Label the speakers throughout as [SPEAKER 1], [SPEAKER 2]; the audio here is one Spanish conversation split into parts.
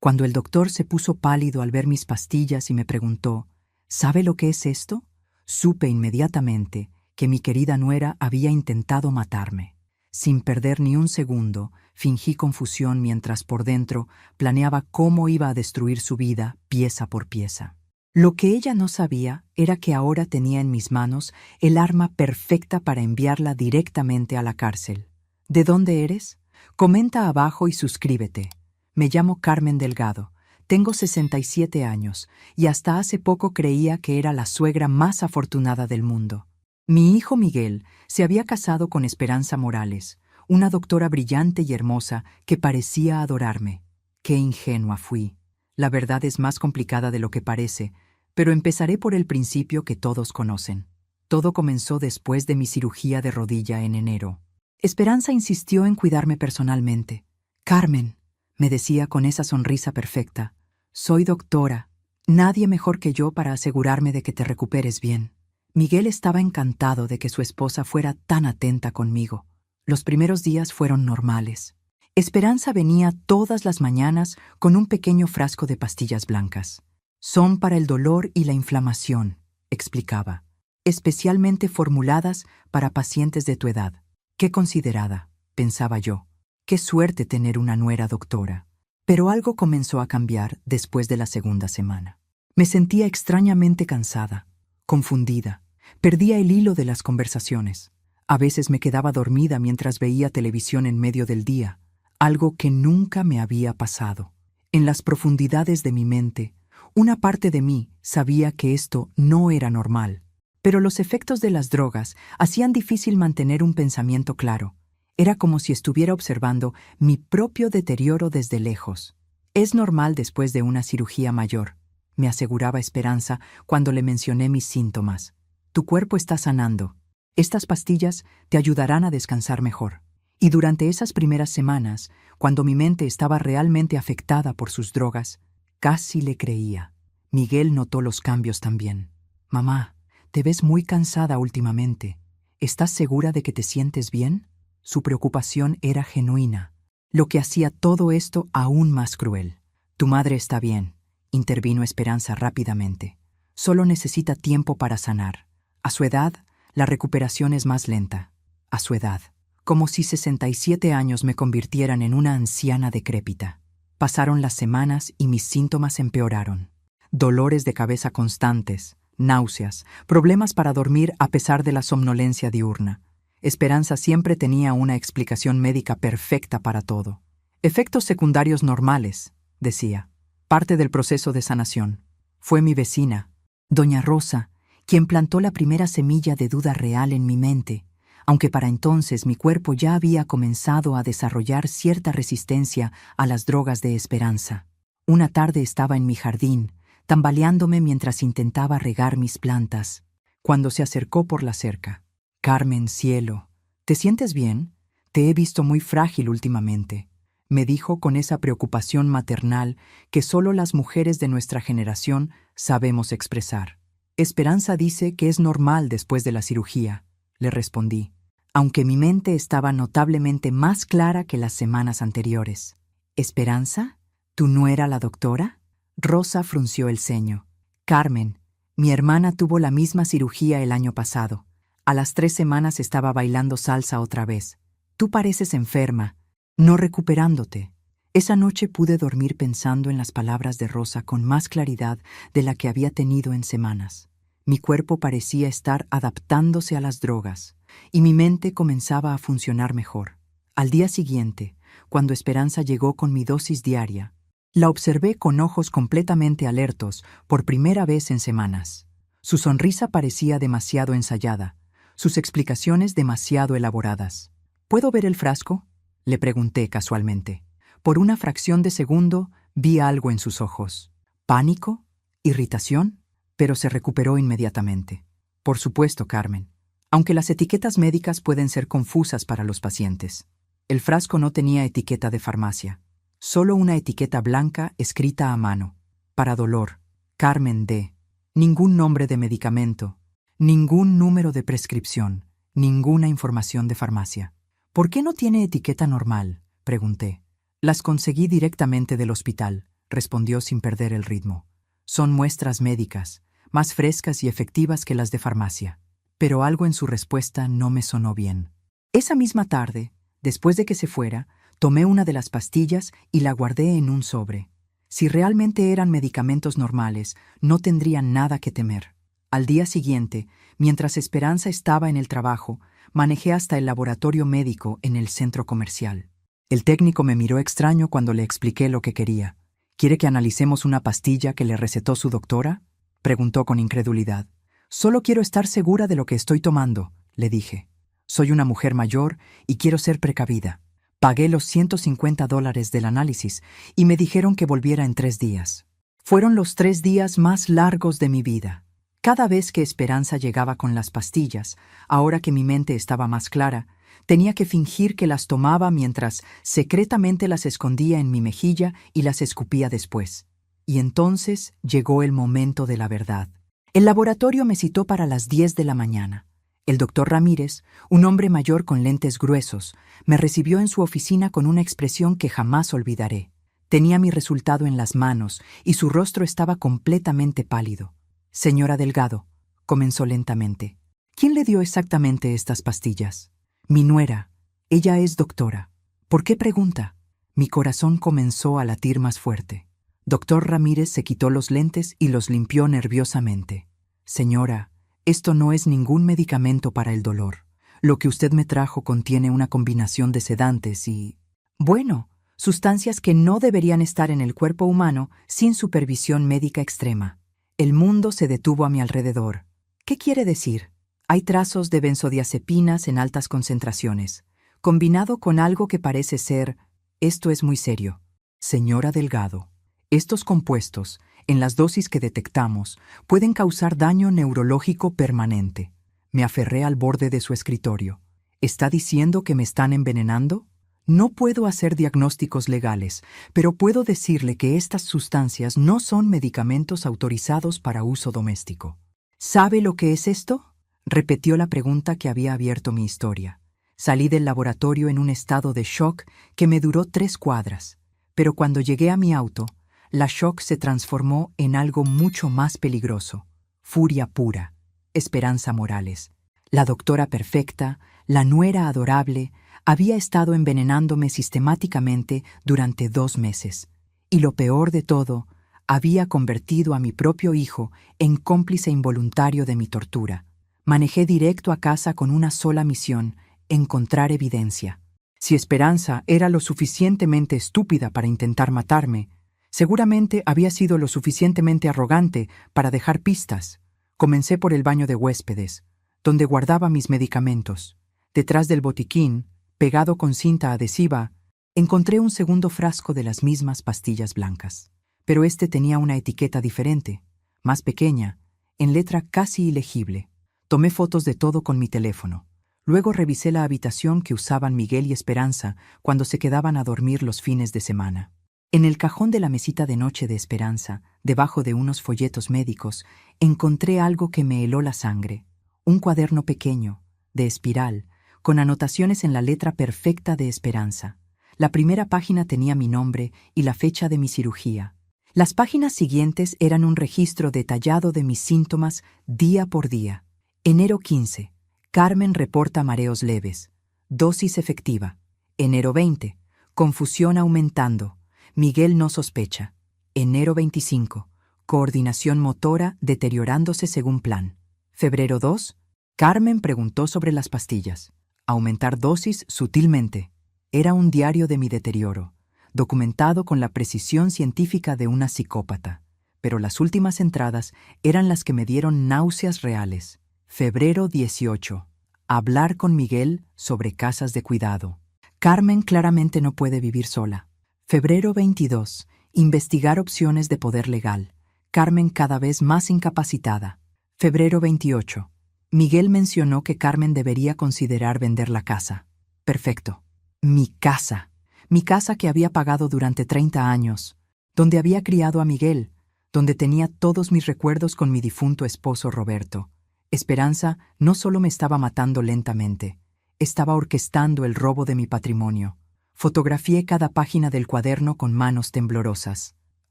[SPEAKER 1] Cuando el doctor se puso pálido al ver mis pastillas y me preguntó, ¿sabe lo que es esto? Supe inmediatamente que mi querida nuera había intentado matarme. Sin perder ni un segundo, fingí confusión mientras por dentro planeaba cómo iba a destruir su vida pieza por pieza. Lo que ella no sabía era que ahora tenía en mis manos el arma perfecta para enviarla directamente a la cárcel. ¿De dónde eres? Comenta abajo y suscríbete. Me llamo Carmen Delgado. Tengo 67 años y hasta hace poco creía que era la suegra más afortunada del mundo. Mi hijo Miguel se había casado con Esperanza Morales, una doctora brillante y hermosa que parecía adorarme. Qué ingenua fui. La verdad es más complicada de lo que parece, pero empezaré por el principio que todos conocen. Todo comenzó después de mi cirugía de rodilla en enero. Esperanza insistió en cuidarme personalmente. Carmen, me decía con esa sonrisa perfecta, soy doctora. Nadie mejor que yo para asegurarme de que te recuperes bien. Miguel estaba encantado de que su esposa fuera tan atenta conmigo. Los primeros días fueron normales. Esperanza venía todas las mañanas con un pequeño frasco de pastillas blancas. Son para el dolor y la inflamación, explicaba, especialmente formuladas para pacientes de tu edad. Qué considerada, pensaba yo. Qué suerte tener una nuera doctora. Pero algo comenzó a cambiar después de la segunda semana. Me sentía extrañamente cansada, confundida. Perdía el hilo de las conversaciones. A veces me quedaba dormida mientras veía televisión en medio del día, algo que nunca me había pasado. En las profundidades de mi mente, una parte de mí sabía que esto no era normal, pero los efectos de las drogas hacían difícil mantener un pensamiento claro. Era como si estuviera observando mi propio deterioro desde lejos. Es normal después de una cirugía mayor, me aseguraba Esperanza cuando le mencioné mis síntomas. Tu cuerpo está sanando. Estas pastillas te ayudarán a descansar mejor. Y durante esas primeras semanas, cuando mi mente estaba realmente afectada por sus drogas, casi le creía. Miguel notó los cambios también. Mamá, te ves muy cansada últimamente. ¿Estás segura de que te sientes bien? Su preocupación era genuina, lo que hacía todo esto aún más cruel. Tu madre está bien, intervino Esperanza rápidamente. Solo necesita tiempo para sanar. A su edad, la recuperación es más lenta. A su edad. Como si 67 años me convirtieran en una anciana decrépita. Pasaron las semanas y mis síntomas empeoraron. Dolores de cabeza constantes, náuseas, problemas para dormir a pesar de la somnolencia diurna. Esperanza siempre tenía una explicación médica perfecta para todo. Efectos secundarios normales, decía. Parte del proceso de sanación. Fue mi vecina, doña Rosa, quien plantó la primera semilla de duda real en mi mente, aunque para entonces mi cuerpo ya había comenzado a desarrollar cierta resistencia a las drogas de Esperanza. Una tarde estaba en mi jardín, tambaleándome mientras intentaba regar mis plantas, cuando se acercó por la cerca. Carmen, cielo, ¿te sientes bien? Te he visto muy frágil últimamente, me dijo con esa preocupación maternal que solo las mujeres de nuestra generación sabemos expresar. Esperanza dice que es normal después de la cirugía, le respondí, aunque mi mente estaba notablemente más clara que las semanas anteriores. ¿Esperanza? ¿Tú no era la doctora? Rosa frunció el ceño. Carmen, mi hermana tuvo la misma cirugía el año pasado. A las 3 semanas estaba bailando salsa otra vez. Tú pareces enferma, no recuperándote. Esa noche pude dormir pensando en las palabras de Rosa con más claridad de la que había tenido en semanas. Mi cuerpo parecía estar adaptándose a las drogas, y mi mente comenzaba a funcionar mejor. Al día siguiente, cuando Esperanza llegó con mi dosis diaria, la observé con ojos completamente alertos por primera vez en semanas. Su sonrisa parecía demasiado ensayada, sus explicaciones demasiado elaboradas. ¿Puedo ver el frasco?, le pregunté casualmente. Por una fracción de segundo vi algo en sus ojos. ¿Pánico? ¿Irritación? Pero se recuperó inmediatamente. Por supuesto, Carmen. Aunque las etiquetas médicas pueden ser confusas para los pacientes. El frasco no tenía etiqueta de farmacia. Solo una etiqueta blanca escrita a mano. Para dolor. Carmen D. Ningún nombre de medicamento. Ningún número de prescripción. Ninguna información de farmacia. ¿Por qué no tiene etiqueta normal?, pregunté. Las conseguí directamente del hospital, respondió sin perder el ritmo. Son muestras médicas, más frescas y efectivas que las de farmacia. Pero algo en su respuesta no me sonó bien. Esa misma tarde, después de que se fuera, tomé una de las pastillas y la guardé en un sobre. Si realmente eran medicamentos normales, no tendrían nada que temer. Al día siguiente, mientras Esperanza estaba en el trabajo, manejé hasta el laboratorio médico en el centro comercial. El técnico me miró extraño cuando le expliqué lo que quería. ¿Quiere que analicemos una pastilla que le recetó su doctora?, preguntó con incredulidad. Solo quiero estar segura de lo que estoy tomando, le dije. Soy una mujer mayor y quiero ser precavida. Pagué los $150 del análisis y me dijeron que volviera en 3 días. Fueron los 3 días más largos de mi vida. Cada vez que Esperanza llegaba con las pastillas, ahora que mi mente estaba más clara, tenía que fingir que las tomaba mientras secretamente las escondía en mi mejilla y las escupía después. Y entonces llegó el momento de la verdad. El laboratorio me citó para las 10 de la mañana. El doctor Ramírez, un hombre mayor con lentes gruesos, me recibió en su oficina con una expresión que jamás olvidaré. Tenía mi resultado en las manos y su rostro estaba completamente pálido. Señora Delgado, comenzó lentamente, ¿quién le dio exactamente estas pastillas? Mi nuera. Ella es doctora. ¿Por qué pregunta? Mi corazón comenzó a latir más fuerte. Doctor Ramírez se quitó los lentes y los limpió nerviosamente. Señora, esto no es ningún medicamento para el dolor. Lo que usted me trajo contiene una combinación de sedantes y... bueno, sustancias que no deberían estar en el cuerpo humano sin supervisión médica extrema. El mundo se detuvo a mi alrededor. ¿Qué quiere decir? Hay trazos de benzodiazepinas en altas concentraciones, combinado con algo que parece ser... Esto es muy serio. Señora Delgado, estos compuestos, en las dosis que detectamos, pueden causar daño neurológico permanente. Me aferré al borde de su escritorio. ¿Está diciendo que me están envenenando? No puedo hacer diagnósticos legales, pero puedo decirle que estas sustancias no son medicamentos autorizados para uso doméstico. ¿Sabe lo que es esto?, repitió la pregunta que había abierto mi historia. Salí del laboratorio en un estado de shock que me duró 3 cuadras, pero cuando llegué a mi auto, la shock se transformó en algo mucho más peligroso. Furia pura. Esperanza Morales, la doctora perfecta, la nuera adorable, había estado envenenándome sistemáticamente durante 2 meses. Y lo peor de todo, había convertido a mi propio hijo en cómplice involuntario de mi tortura. Manejé directo a casa con una sola misión: encontrar evidencia. Si Esperanza era lo suficientemente estúpida para intentar matarme, seguramente había sido lo suficientemente arrogante para dejar pistas. Comencé por el baño de huéspedes, donde guardaba mis medicamentos. Detrás del botiquín, pegado con cinta adhesiva, encontré un segundo frasco de las mismas pastillas blancas. Pero este tenía una etiqueta diferente, más pequeña, en letra casi ilegible. Tomé fotos de todo con mi teléfono. Luego revisé la habitación que usaban Miguel y Esperanza cuando se quedaban a dormir los fines de semana. En el cajón de la mesita de noche de Esperanza, debajo de unos folletos médicos, encontré algo que me heló la sangre. Un cuaderno pequeño, de espiral, con anotaciones en la letra perfecta de Esperanza. La primera página tenía mi nombre y la fecha de mi cirugía. Las páginas siguientes eran un registro detallado de mis síntomas día por día. Enero 15. Carmen reporta mareos leves. Dosis efectiva. Enero 20. Confusión aumentando. Miguel no sospecha. Enero 25. Coordinación motora deteriorándose según plan. Febrero 2. Carmen preguntó sobre las pastillas. Aumentar dosis sutilmente. Era un diario de mi deterioro, documentado con la precisión científica de una psicópata. Pero las últimas entradas eran las que me dieron náuseas reales. Febrero 18. Hablar con Miguel sobre casas de cuidado. Carmen claramente no puede vivir sola. Febrero 22. Investigar opciones de poder legal. Carmen cada vez más incapacitada. Febrero 28. Miguel mencionó que Carmen debería considerar vender la casa. Perfecto. Mi casa. Mi casa que había pagado durante 30 años. Donde había criado a Miguel. Donde tenía todos mis recuerdos con mi difunto esposo Roberto. Esperanza no solo me estaba matando lentamente, estaba orquestando el robo de mi patrimonio. Fotografié cada página del cuaderno con manos temblorosas.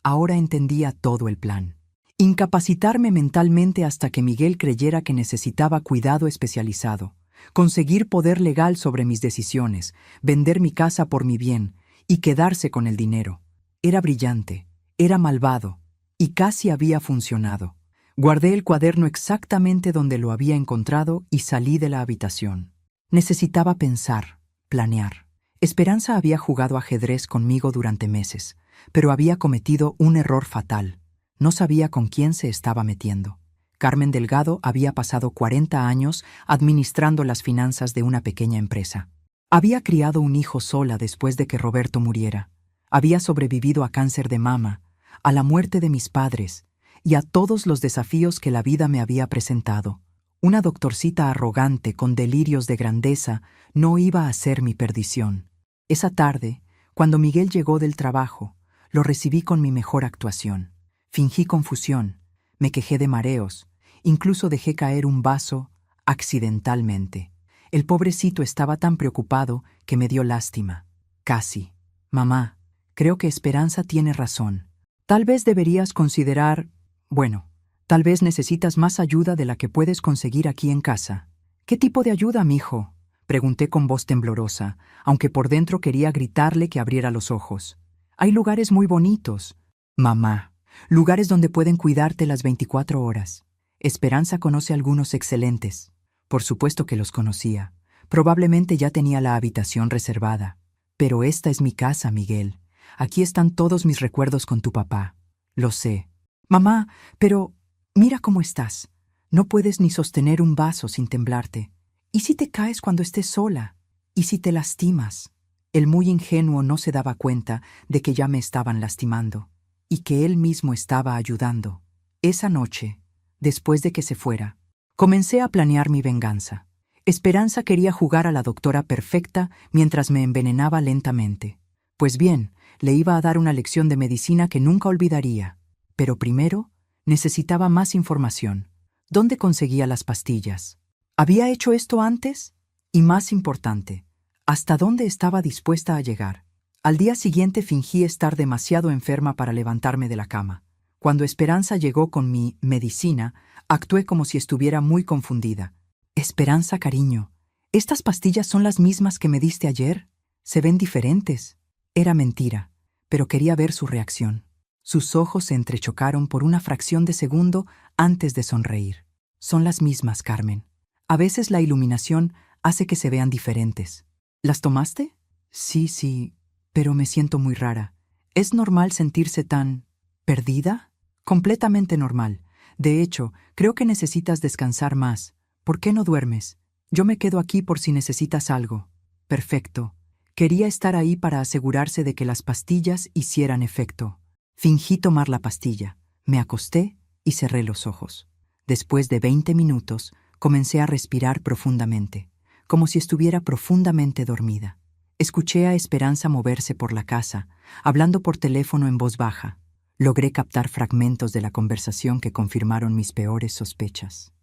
[SPEAKER 1] Ahora entendía todo el plan. Incapacitarme mentalmente hasta que Miguel creyera que necesitaba cuidado especializado, conseguir poder legal sobre mis decisiones, vender mi casa por mi bien y quedarse con el dinero. Era brillante, era malvado y casi había funcionado. Guardé el cuaderno exactamente donde lo había encontrado y salí de la habitación. Necesitaba pensar, planear. Esperanza había jugado ajedrez conmigo durante meses, pero había cometido un error fatal. No sabía con quién se estaba metiendo. Carmen Delgado había pasado 40 años administrando las finanzas de una pequeña empresa. Había criado un hijo sola después de que Roberto muriera. Había sobrevivido a cáncer de mama, a la muerte de mis padres y a todos los desafíos que la vida me había presentado. Una doctorcita arrogante con delirios de grandeza no iba a ser mi perdición. Esa tarde, cuando Miguel llegó del trabajo, lo recibí con mi mejor actuación. Fingí confusión, me quejé de mareos, incluso dejé caer un vaso accidentalmente. El pobrecito estaba tan preocupado que me dio lástima. Casi. Mamá, creo que Esperanza tiene razón. Tal vez deberías considerar... Bueno, tal vez necesitas más ayuda de la que puedes conseguir aquí en casa. ¿Qué tipo de ayuda, mijo? Pregunté con voz temblorosa, aunque por dentro quería gritarle que abriera los ojos. Hay lugares muy bonitos. Mamá. Lugares donde pueden cuidarte las 24 horas. Esperanza conoce algunos excelentes. Por supuesto que los conocía. Probablemente ya tenía la habitación reservada. Pero esta es mi casa, Miguel. Aquí están todos mis recuerdos con tu papá. Lo sé. Mamá, pero mira cómo estás. No puedes ni sostener un vaso sin temblarte. ¿Y si te caes cuando estés sola? ¿Y si te lastimas? El muy ingenuo no se daba cuenta de que ya me estaban lastimando y que él mismo estaba ayudando. Esa noche, después de que se fuera, comencé a planear mi venganza. Esperanza quería jugar a la doctora perfecta mientras me envenenaba lentamente. Pues bien, le iba a dar una lección de medicina que nunca olvidaría. Pero primero, necesitaba más información. ¿Dónde conseguía las pastillas? ¿Había hecho esto antes? Y más importante, ¿hasta dónde estaba dispuesta a llegar? Al día siguiente fingí estar demasiado enferma para levantarme de la cama. Cuando Esperanza llegó con mi medicina, actué como si estuviera muy confundida. Esperanza, cariño, ¿estas pastillas son las mismas que me diste ayer? Se ven diferentes. Era mentira, pero quería ver su reacción. Sus ojos se entrechocaron por una fracción de segundo antes de sonreír. Son las mismas, Carmen. A veces la iluminación hace que se vean diferentes. ¿Las tomaste? Sí, pero me siento muy rara. ¿Es normal sentirse tan... perdida? Completamente normal. De hecho, creo que necesitas descansar más. ¿Por qué no duermes? Yo me quedo aquí por si necesitas algo. Perfecto. Quería estar ahí para asegurarse de que las pastillas hicieran efecto. Fingí tomar la pastilla, me acosté y cerré los ojos. Después de 20 minutos, comencé a respirar profundamente, como si estuviera profundamente dormida. Escuché a Esperanza moverse por la casa, hablando por teléfono en voz baja. Logré captar fragmentos de la conversación que confirmaron mis peores sospechas.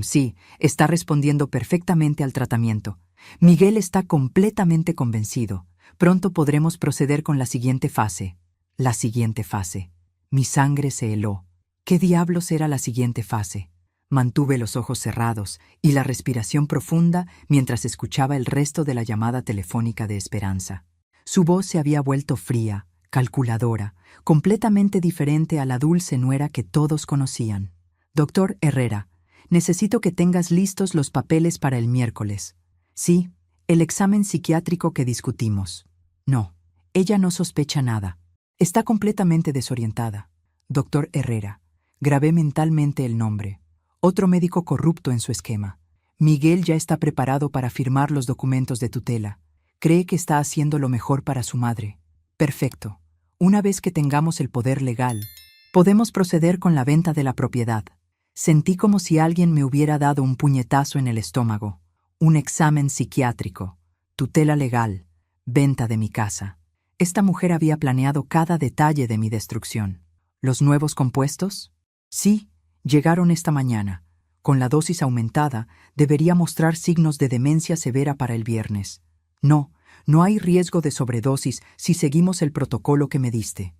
[SPEAKER 1] Sí, está respondiendo perfectamente al tratamiento. Miguel está completamente convencido. Pronto podremos proceder con la siguiente fase. La siguiente fase. Mi sangre se heló. ¿Qué diablos era la siguiente fase? Mantuve los ojos cerrados y la respiración profunda mientras escuchaba el resto de la llamada telefónica de Esperanza. Su voz se había vuelto fría, calculadora, completamente diferente a la dulce nuera que todos conocían. Doctor Herrera, necesito que tengas listos los papeles para el miércoles. Sí, el examen psiquiátrico que discutimos. No, ella no sospecha nada. Está completamente desorientada. Doctor Herrera. Grabé mentalmente el nombre. Otro médico corrupto en su esquema. Miguel ya está preparado para firmar los documentos de tutela. Cree que está haciendo lo mejor para su madre. Perfecto. Una vez que tengamos el poder legal, podemos proceder con la venta de la propiedad. Sentí como si alguien me hubiera dado un puñetazo en el estómago. Un examen psiquiátrico, tutela legal, venta de mi casa. Esta mujer había planeado cada detalle de mi destrucción. ¿Los nuevos compuestos? Sí, llegaron esta mañana. Con la dosis aumentada, debería mostrar signos de demencia severa para el viernes. No hay riesgo de sobredosis si seguimos el protocolo que me diste.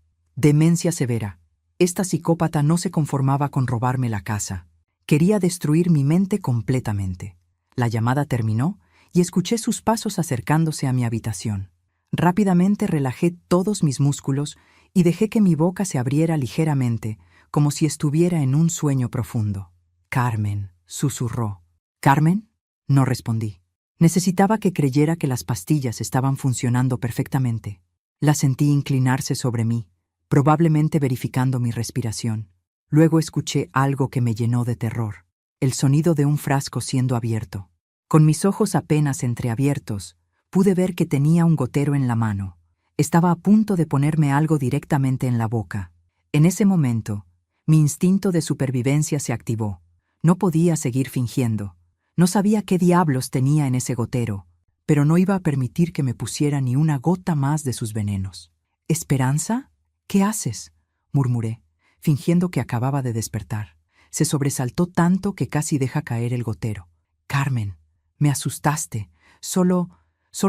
[SPEAKER 1] Demencia severa. Esta psicópata no se conformaba con robarme la casa. Quería destruir mi mente completamente. La llamada terminó y escuché sus pasos acercándose a mi habitación. Rápidamente relajé todos mis músculos y dejé que mi boca se abriera ligeramente, como si estuviera en un sueño profundo. «Carmen», susurró. «¿Carmen?». No respondí. Necesitaba que creyera que las pastillas estaban funcionando perfectamente. La sentí inclinarse sobre mí, probablemente verificando mi respiración. Luego escuché algo que me llenó de terror, el sonido de un frasco siendo abierto. Con mis ojos apenas entreabiertos, pude ver que tenía un gotero en la mano. Estaba a punto de ponerme algo directamente en la boca. En ese momento, mi instinto de supervivencia se activó. No podía seguir fingiendo. No sabía qué diablos tenía en ese gotero, pero no iba a permitir que me pusiera ni una gota más de sus venenos. «¿Esperanza? ¿Qué haces?», murmuré, fingiendo que acababa de despertar. Se sobresaltó tanto que casi deja caer el gotero. «Carmen, me asustaste. Solo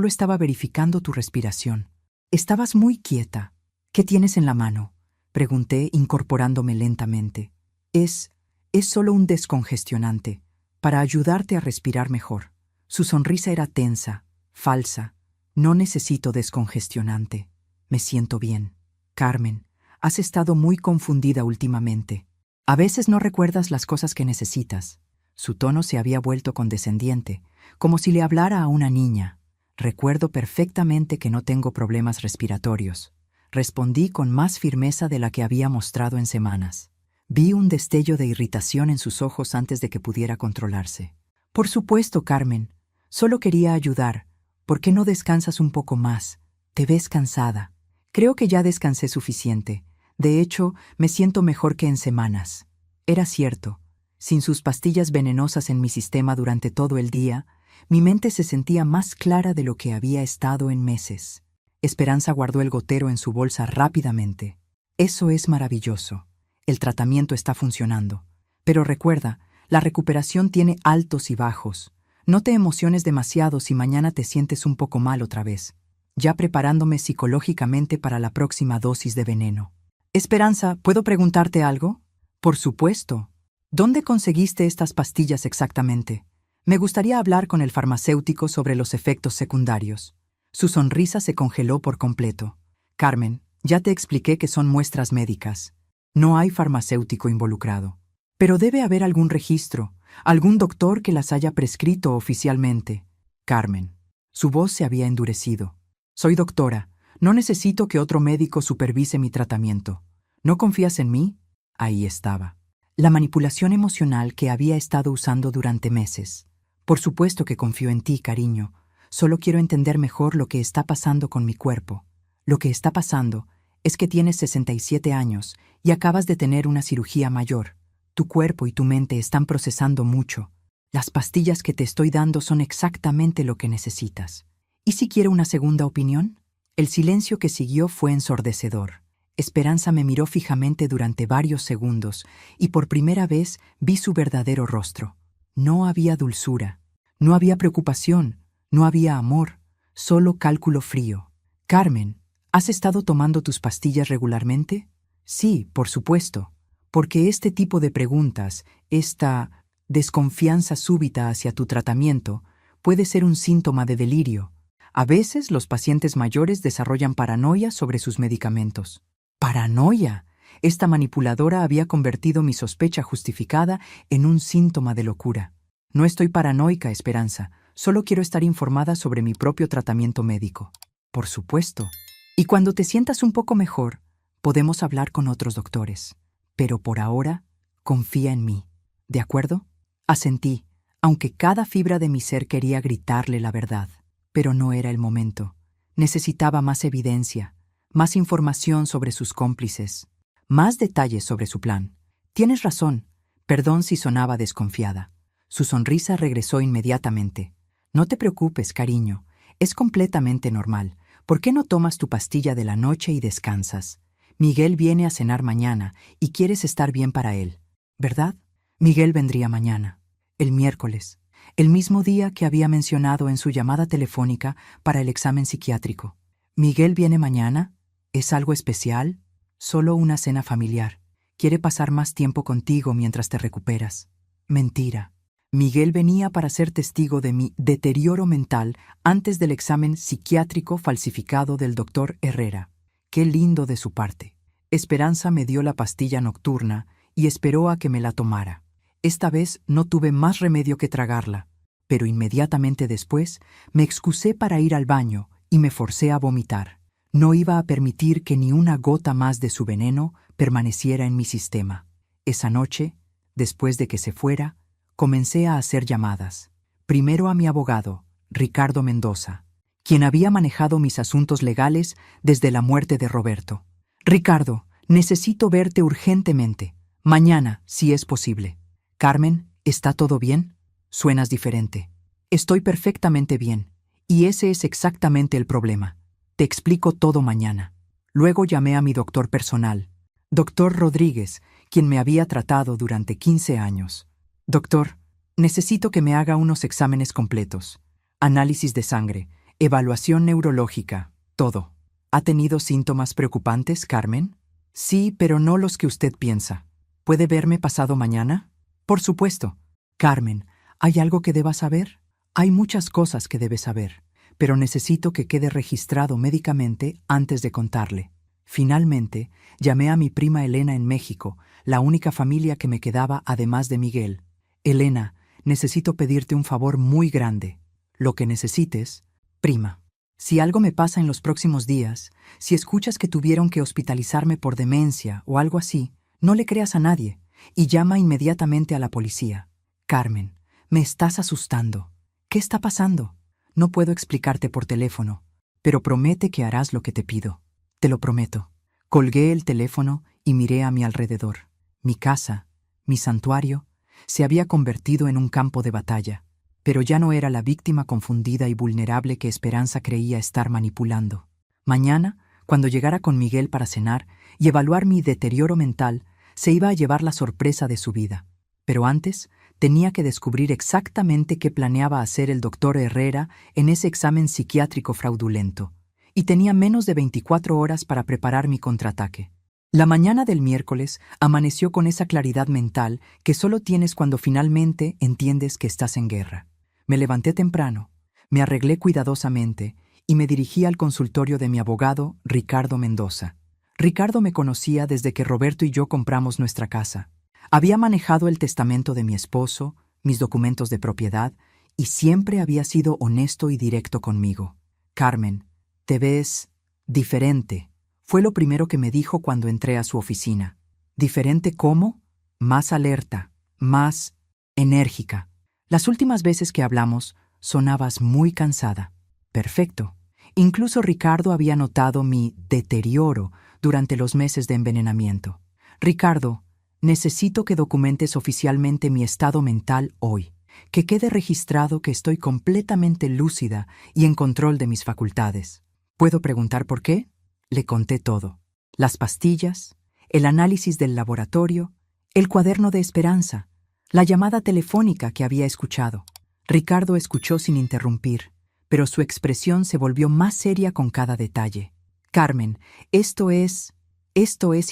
[SPEAKER 1] estaba verificando tu respiración. Estabas muy quieta. ¿Qué tienes en la mano?», pregunté, incorporándome lentamente. Es solo un descongestionante, para ayudarte a respirar mejor». Su sonrisa era tensa, falsa. «No necesito descongestionante. Me siento bien. Carmen, has estado muy confundida últimamente. A veces no recuerdas las cosas que necesitas». Su tono se había vuelto condescendiente, como si le hablara a una niña. «Recuerdo perfectamente que no tengo problemas respiratorios», respondí con más firmeza de la que había mostrado en semanas. Vi un destello de irritación en sus ojos antes de que pudiera controlarse. «Por supuesto, Carmen. Solo quería ayudar. ¿Por qué no descansas un poco más? Te ves cansada». «Creo que ya descansé suficiente. De hecho, me siento mejor que en semanas». Era cierto. Sin sus pastillas venenosas en mi sistema durante todo el día, mi mente se sentía más clara de lo que había estado en meses. Esperanza guardó el gotero en su bolsa rápidamente. «Eso es maravilloso. El tratamiento está funcionando. Pero recuerda, la recuperación tiene altos y bajos. No te emociones demasiado si mañana te sientes un poco mal otra vez». Ya preparándome psicológicamente para la próxima dosis de veneno. «Esperanza, ¿puedo preguntarte algo?». «Por supuesto. ¿Dónde conseguiste estas pastillas exactamente? Me gustaría hablar con el farmacéutico sobre los efectos secundarios». Su sonrisa se congeló por completo. «Carmen, ya te expliqué que son muestras médicas. No hay farmacéutico involucrado. Pero debe haber algún registro, algún doctor que las haya prescrito oficialmente». «Carmen». Su voz se había endurecido. «Soy doctora. No necesito que otro médico supervise mi tratamiento. ¿No confías en mí?». Ahí estaba. La manipulación emocional que había estado usando durante meses. «Por supuesto que confío en ti, cariño. Solo quiero entender mejor lo que está pasando con mi cuerpo. Lo que está pasando es que tienes 67 años y acabas de tener una cirugía mayor. Tu cuerpo y tu mente están procesando mucho. Las pastillas que te estoy dando son exactamente lo que necesitas. ¿Y si quiero una segunda opinión?». El silencio que siguió fue ensordecedor. Esperanza me miró fijamente durante varios segundos y por primera vez vi su verdadero rostro. No había dulzura, no había preocupación, no había amor, solo cálculo frío. «Carmen, ¿has estado tomando tus pastillas regularmente?». «Sí, por supuesto. Porque este tipo de preguntas, esta desconfianza súbita hacia tu tratamiento, puede ser un síntoma de delirio. A veces los pacientes mayores desarrollan paranoia sobre sus medicamentos». «¿Paranoia?». Esta manipuladora había convertido mi sospecha justificada en un síntoma de locura. «No estoy paranoica, Esperanza. Solo quiero estar informada sobre mi propio tratamiento médico». «Por supuesto. Y cuando te sientas un poco mejor, podemos hablar con otros doctores. Pero por ahora, confía en mí. ¿De acuerdo?». Asentí, aunque cada fibra de mi ser quería gritarle la verdad. Pero no era el momento. Necesitaba más evidencia, más información sobre sus cómplices, más detalles sobre su plan. «Tienes razón. Perdón si sonaba desconfiada». Su sonrisa regresó inmediatamente. «No te preocupes, cariño. Es completamente normal. ¿Por qué no tomas tu pastilla de la noche y descansas? Miguel viene a cenar mañana y quieres estar bien para él, ¿verdad?». Miguel vendría mañana, el miércoles, el mismo día que había mencionado en su llamada telefónica para el examen psiquiátrico. «¿Miguel viene mañana? ¿Es algo especial?». Solo una cena familiar. Quiere pasar más tiempo contigo mientras te recuperas. Mentira. Miguel venía para ser testigo de mi deterioro mental antes del examen psiquiátrico falsificado del doctor Herrera. Qué lindo de su parte. Esperanza me dio la pastilla nocturna y esperó a que me la tomara. Esta vez no tuve más remedio que tragarla, pero inmediatamente después me excusé para ir al baño y me forcé a vomitar. No iba a permitir que ni una gota más de su veneno permaneciera en mi sistema. Esa noche, después de que se fuera, comencé a hacer llamadas. Primero a mi abogado, Ricardo Mendoza, quien había manejado mis asuntos legales desde la muerte de Roberto. Ricardo, necesito verte urgentemente. Mañana, si es posible. Carmen, ¿está todo bien? Suenas diferente. Estoy perfectamente bien, y ese es exactamente el problema. Te explico todo mañana. Luego llamé a mi doctor personal, doctor Rodríguez, quien me había tratado durante 15 años. Doctor, necesito que me haga unos exámenes completos. Análisis de sangre, evaluación neurológica, todo. ¿Ha tenido síntomas preocupantes, Carmen? Sí, pero no los que usted piensa. ¿Puede verme pasado mañana? Por supuesto. Carmen, ¿hay algo que deba saber? Hay muchas cosas que debe saber, pero necesito que quede registrado médicamente antes de contarle. Finalmente, llamé a mi prima Elena en México, la única familia que me quedaba además de Miguel. Elena, necesito pedirte un favor muy grande. Lo que necesites, prima. Si algo me pasa en los próximos días, si escuchas que tuvieron que hospitalizarme por demencia o algo así, no le creas a nadie y llama inmediatamente a la policía. Carmen, me estás asustando. ¿Qué está pasando? No puedo explicarte por teléfono, pero promete que harás lo que te pido. Te lo prometo. Colgué el teléfono y miré a mi alrededor. Mi casa, mi santuario, se había convertido en un campo de batalla, pero ya no era la víctima confundida y vulnerable que Esperanza creía estar manipulando. Mañana, cuando llegara con Miguel para cenar y evaluar mi deterioro mental, se iba a llevar la sorpresa de su vida. Pero antes, tenía que descubrir exactamente qué planeaba hacer el doctor Herrera en ese examen psiquiátrico fraudulento, y tenía menos de 24 horas para preparar mi contraataque. La mañana del miércoles amaneció con esa claridad mental que solo tienes cuando finalmente entiendes que estás en guerra. Me levanté temprano, me arreglé cuidadosamente y me dirigí al consultorio de mi abogado, Ricardo Mendoza. Ricardo me conocía desde que Roberto y yo compramos nuestra casa. Había manejado el testamento de mi esposo, mis documentos de propiedad, y siempre había sido honesto y directo conmigo. Carmen, te ves diferente, fue lo primero que me dijo cuando entré a su oficina. ¿Diferente cómo? Más alerta, más enérgica. Las últimas veces que hablamos, sonabas muy cansada. Perfecto. Incluso Ricardo había notado mi deterioro durante los meses de envenenamiento. Ricardo, necesito que documentes oficialmente mi estado mental hoy, que quede registrado que estoy completamente lúcida y en control de mis facultades. ¿Puedo preguntar por qué? Le conté todo. Las pastillas, el análisis del laboratorio, el cuaderno de Esperanza, la llamada telefónica que había escuchado. Ricardo escuchó sin interrumpir, pero su expresión se volvió más seria con cada detalle. Carmen, esto es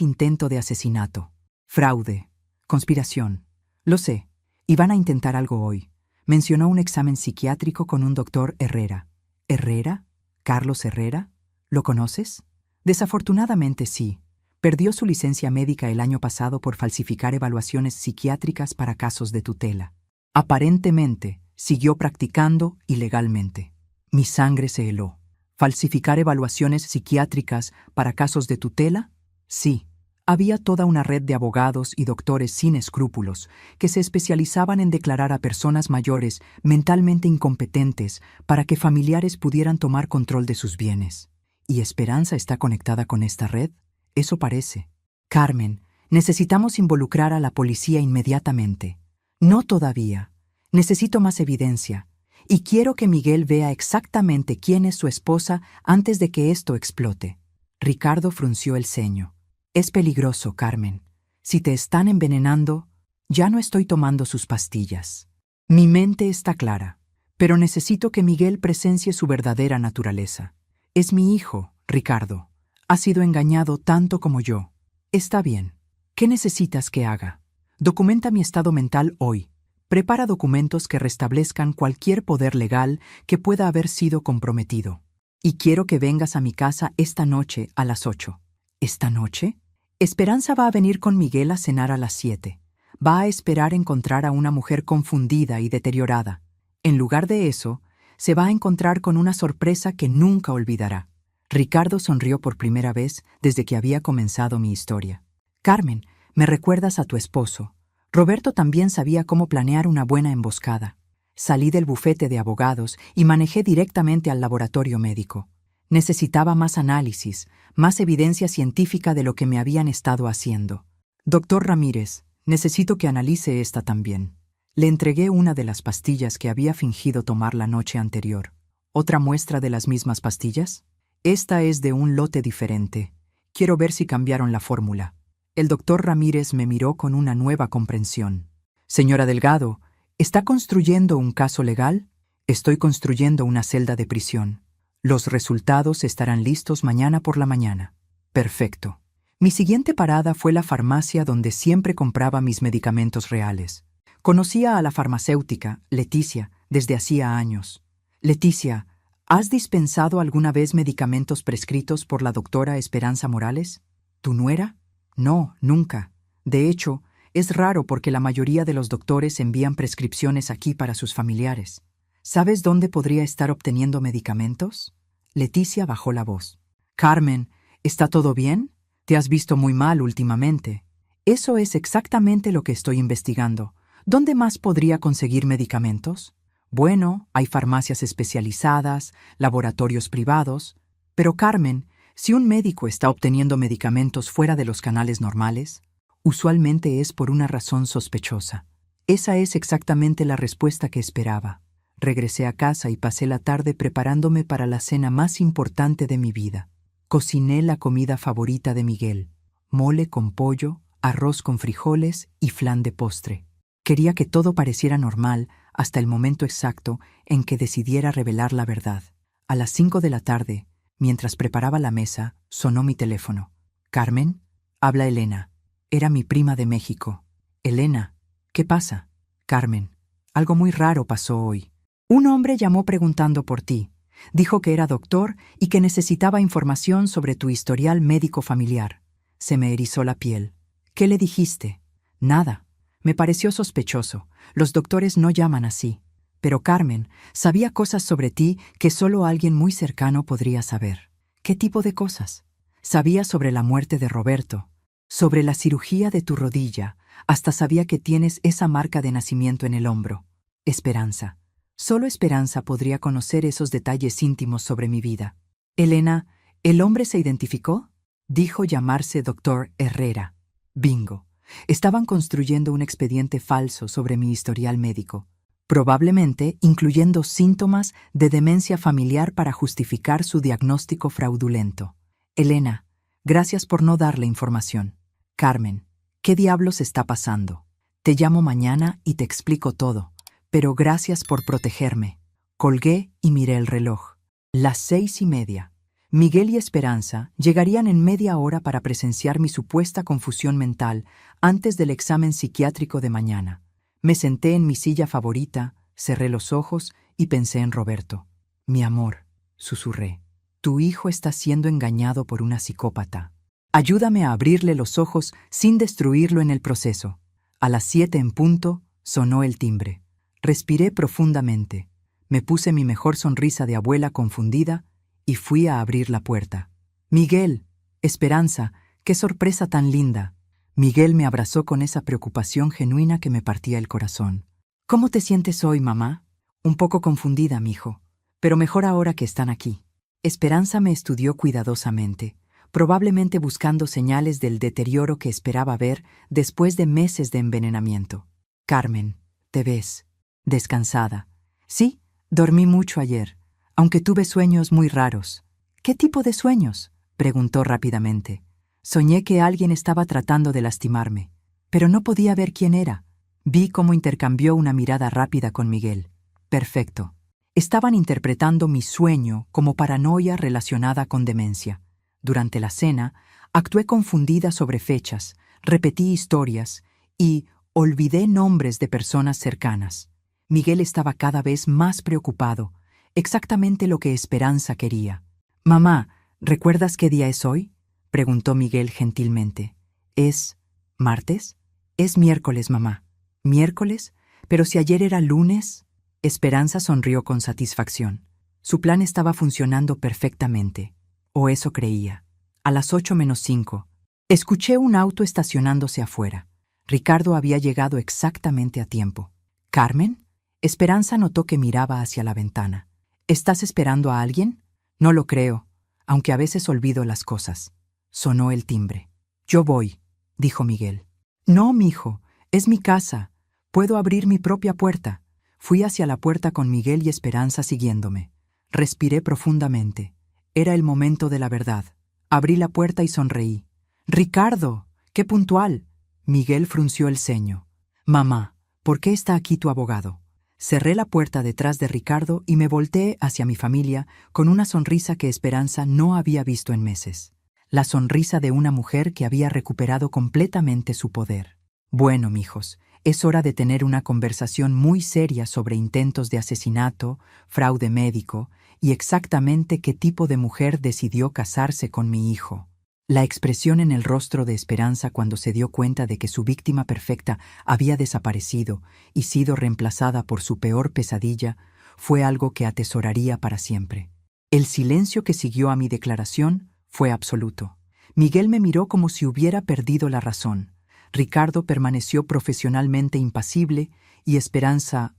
[SPEAKER 1] intento de asesinato. Fraude, conspiración. Lo sé, y van a intentar algo hoy. Mencionó un examen psiquiátrico con un doctor Herrera. ¿Herrera? ¿Carlos Herrera? ¿Lo conoces? Desafortunadamente sí. Perdió su licencia médica el año pasado por falsificar evaluaciones psiquiátricas para casos de tutela. Aparentemente, siguió practicando ilegalmente. Mi sangre se heló. ¿Falsificar evaluaciones psiquiátricas para casos de tutela? Sí. Había toda una red de abogados y doctores sin escrúpulos que se especializaban en declarar a personas mayores mentalmente incompetentes para que familiares pudieran tomar control de sus bienes. ¿Y Esperanza está conectada con esta red? Eso parece. Carmen, necesitamos involucrar a la policía inmediatamente. No todavía. Necesito más evidencia. Y quiero que Miguel vea exactamente quién es su esposa antes de que esto explote. Ricardo frunció el ceño. Es peligroso, Carmen. Si te están envenenando, ya no estoy tomando sus pastillas. Mi mente está clara, pero necesito que Miguel presencie su verdadera naturaleza. Es mi hijo, Ricardo. Ha sido engañado tanto como yo. Está bien. ¿Qué necesitas que haga? Documenta mi estado mental hoy. Prepara documentos que restablezcan cualquier poder legal que pueda haber sido comprometido. Y quiero que vengas a mi casa esta noche a las 8. ¿Esta noche? Esperanza va a venir con Miguel a cenar a las 7. Va a esperar encontrar a una mujer confundida y deteriorada. En lugar de eso, se va a encontrar con una sorpresa que nunca olvidará. Ricardo sonrió por primera vez desde que había comenzado mi historia. Carmen, me recuerdas a tu esposo. Roberto también sabía cómo planear una buena emboscada. Salí del bufete de abogados y manejé directamente al laboratorio médico. Necesitaba más análisis, más evidencia científica de lo que me habían estado haciendo. Doctor Ramírez, necesito que analice esta también. Le entregué una de las pastillas que había fingido tomar la noche anterior. ¿Otra muestra de las mismas pastillas? Esta es de un lote diferente. Quiero ver si cambiaron la fórmula. El doctor Ramírez me miró con una nueva comprensión. Señora Delgado, ¿está construyendo un caso legal? Estoy construyendo una celda de prisión. Los resultados estarán listos mañana por la mañana. Perfecto. Mi siguiente parada fue la farmacia donde siempre compraba mis medicamentos reales. Conocía a la farmacéutica, Leticia, desde hacía años. Leticia, ¿has dispensado alguna vez medicamentos prescritos por la doctora Esperanza Morales? ¿Tu nuera? No, nunca. De hecho, es raro porque la mayoría de los doctores envían prescripciones aquí para sus familiares. ¿Sabes dónde podría estar obteniendo medicamentos? Leticia bajó la voz. Carmen, ¿está todo bien? Te has visto muy mal últimamente. Eso es exactamente lo que estoy investigando. ¿Dónde más podría conseguir medicamentos? Bueno, hay farmacias especializadas, laboratorios privados. Pero Carmen, si un médico está obteniendo medicamentos fuera de los canales normales, usualmente es por una razón sospechosa. Esa es exactamente la respuesta que esperaba. Regresé a casa y pasé la tarde preparándome para la cena más importante de mi vida. Cociné la comida favorita de Miguel: mole con pollo, arroz con frijoles y flan de postre. Quería que todo pareciera normal hasta el momento exacto en que decidiera revelar la verdad. A las 5 de la tarde, mientras preparaba la mesa, sonó mi teléfono. «Carmen, habla Elena». Era mi prima de México. «Elena, ¿qué pasa?» «Carmen, algo muy raro pasó hoy. Un hombre llamó preguntando por ti. Dijo que era doctor y que necesitaba información sobre tu historial médico familiar». Se me erizó la piel. «¿Qué le dijiste?» «Nada. Me pareció sospechoso. Los doctores no llaman así. Pero Carmen, sabía cosas sobre ti que solo alguien muy cercano podría saber». «¿Qué tipo de cosas?» «Sabía sobre la muerte de Roberto, sobre la cirugía de tu rodilla, hasta sabía que tienes esa marca de nacimiento en el hombro. Esperanza. Solo Esperanza podría conocer esos detalles íntimos sobre mi vida». «Elena, ¿el hombre se identificó?» «Dijo llamarse Dr. Herrera». «Bingo. Estaban construyendo un expediente falso sobre mi historial médico, probablemente incluyendo síntomas de demencia familiar para justificar su diagnóstico fraudulento». «Elena, gracias por no darle información». «Carmen, ¿qué diablos está pasando? Te llamo mañana y te explico todo, pero gracias por protegerme». Colgué y miré el reloj. Las 6:30. Miguel y Esperanza llegarían en media hora para presenciar mi supuesta confusión mental antes del examen psiquiátrico de mañana. Me senté en mi silla favorita, cerré los ojos y pensé en Roberto. «Mi amor», susurré, «tu hijo está siendo engañado por una psicópata. Ayúdame a abrirle los ojos sin destruirlo en el proceso». A las 7 en punto sonó el timbre. Respiré profundamente. Me puse mi mejor sonrisa de abuela confundida y fui a abrir la puerta. «Miguel, Esperanza, qué sorpresa tan linda». Miguel me abrazó con esa preocupación genuina que me partía el corazón. «¿Cómo te sientes hoy, mamá?» «Un poco confundida, mijo, pero mejor ahora que están aquí». Esperanza me estudió cuidadosamente, probablemente buscando señales del deterioro que esperaba ver después de meses de envenenamiento. «Carmen, te ves descansada». «Sí, dormí mucho ayer, aunque tuve sueños muy raros». «¿Qué tipo de sueños?», preguntó rápidamente. «Soñé que alguien estaba tratando de lastimarme, pero no podía ver quién era». Vi cómo intercambió una mirada rápida con Miguel. Perfecto. Estaban interpretando mi sueño como paranoia relacionada con demencia. Durante la cena, Actué confundida sobre fechas, repetí historias y olvidé nombres de personas cercanas. Miguel estaba cada vez más preocupado, exactamente lo que Esperanza quería. «Mamá, ¿recuerdas qué día es hoy?», preguntó Miguel gentilmente. «¿Es martes?». «Es miércoles, mamá». «¿Miércoles? Pero si ayer era lunes». Esperanza sonrió con satisfacción. Su plan estaba funcionando perfectamente. O eso creía. A las 8:05, escuché un auto estacionándose afuera. Ricardo había llegado exactamente a tiempo. «¿Carmen?». Esperanza notó que miraba hacia la ventana. «¿Estás esperando a alguien?». «No lo creo, aunque a veces olvido las cosas». Sonó el timbre. «Yo voy», dijo Miguel. «No, mijo, es mi casa. Puedo abrir mi propia puerta». Fui hacia la puerta con Miguel y Esperanza siguiéndome. Respiré profundamente. Era el momento de la verdad. Abrí la puerta y sonreí. «Ricardo, qué puntual». Miguel frunció el ceño. «Mamá, ¿por qué está aquí tu abogado?». Cerré la puerta detrás de Ricardo y me volteé hacia mi familia con una sonrisa que Esperanza no había visto en meses. La sonrisa de una mujer que había recuperado completamente su poder. «Bueno, mijos, es hora de tener una conversación muy seria sobre intentos de asesinato, fraude médico y exactamente qué tipo de mujer decidió casarse con mi hijo». La expresión en el rostro de Esperanza cuando se dio cuenta de que su víctima perfecta había desaparecido y sido reemplazada por su peor pesadilla fue algo que atesoraría para siempre. El silencio que siguió a mi declaración fue absoluto. Miguel me miró como si hubiera perdido la razón. Ricardo permaneció profesionalmente impasible y Esperanza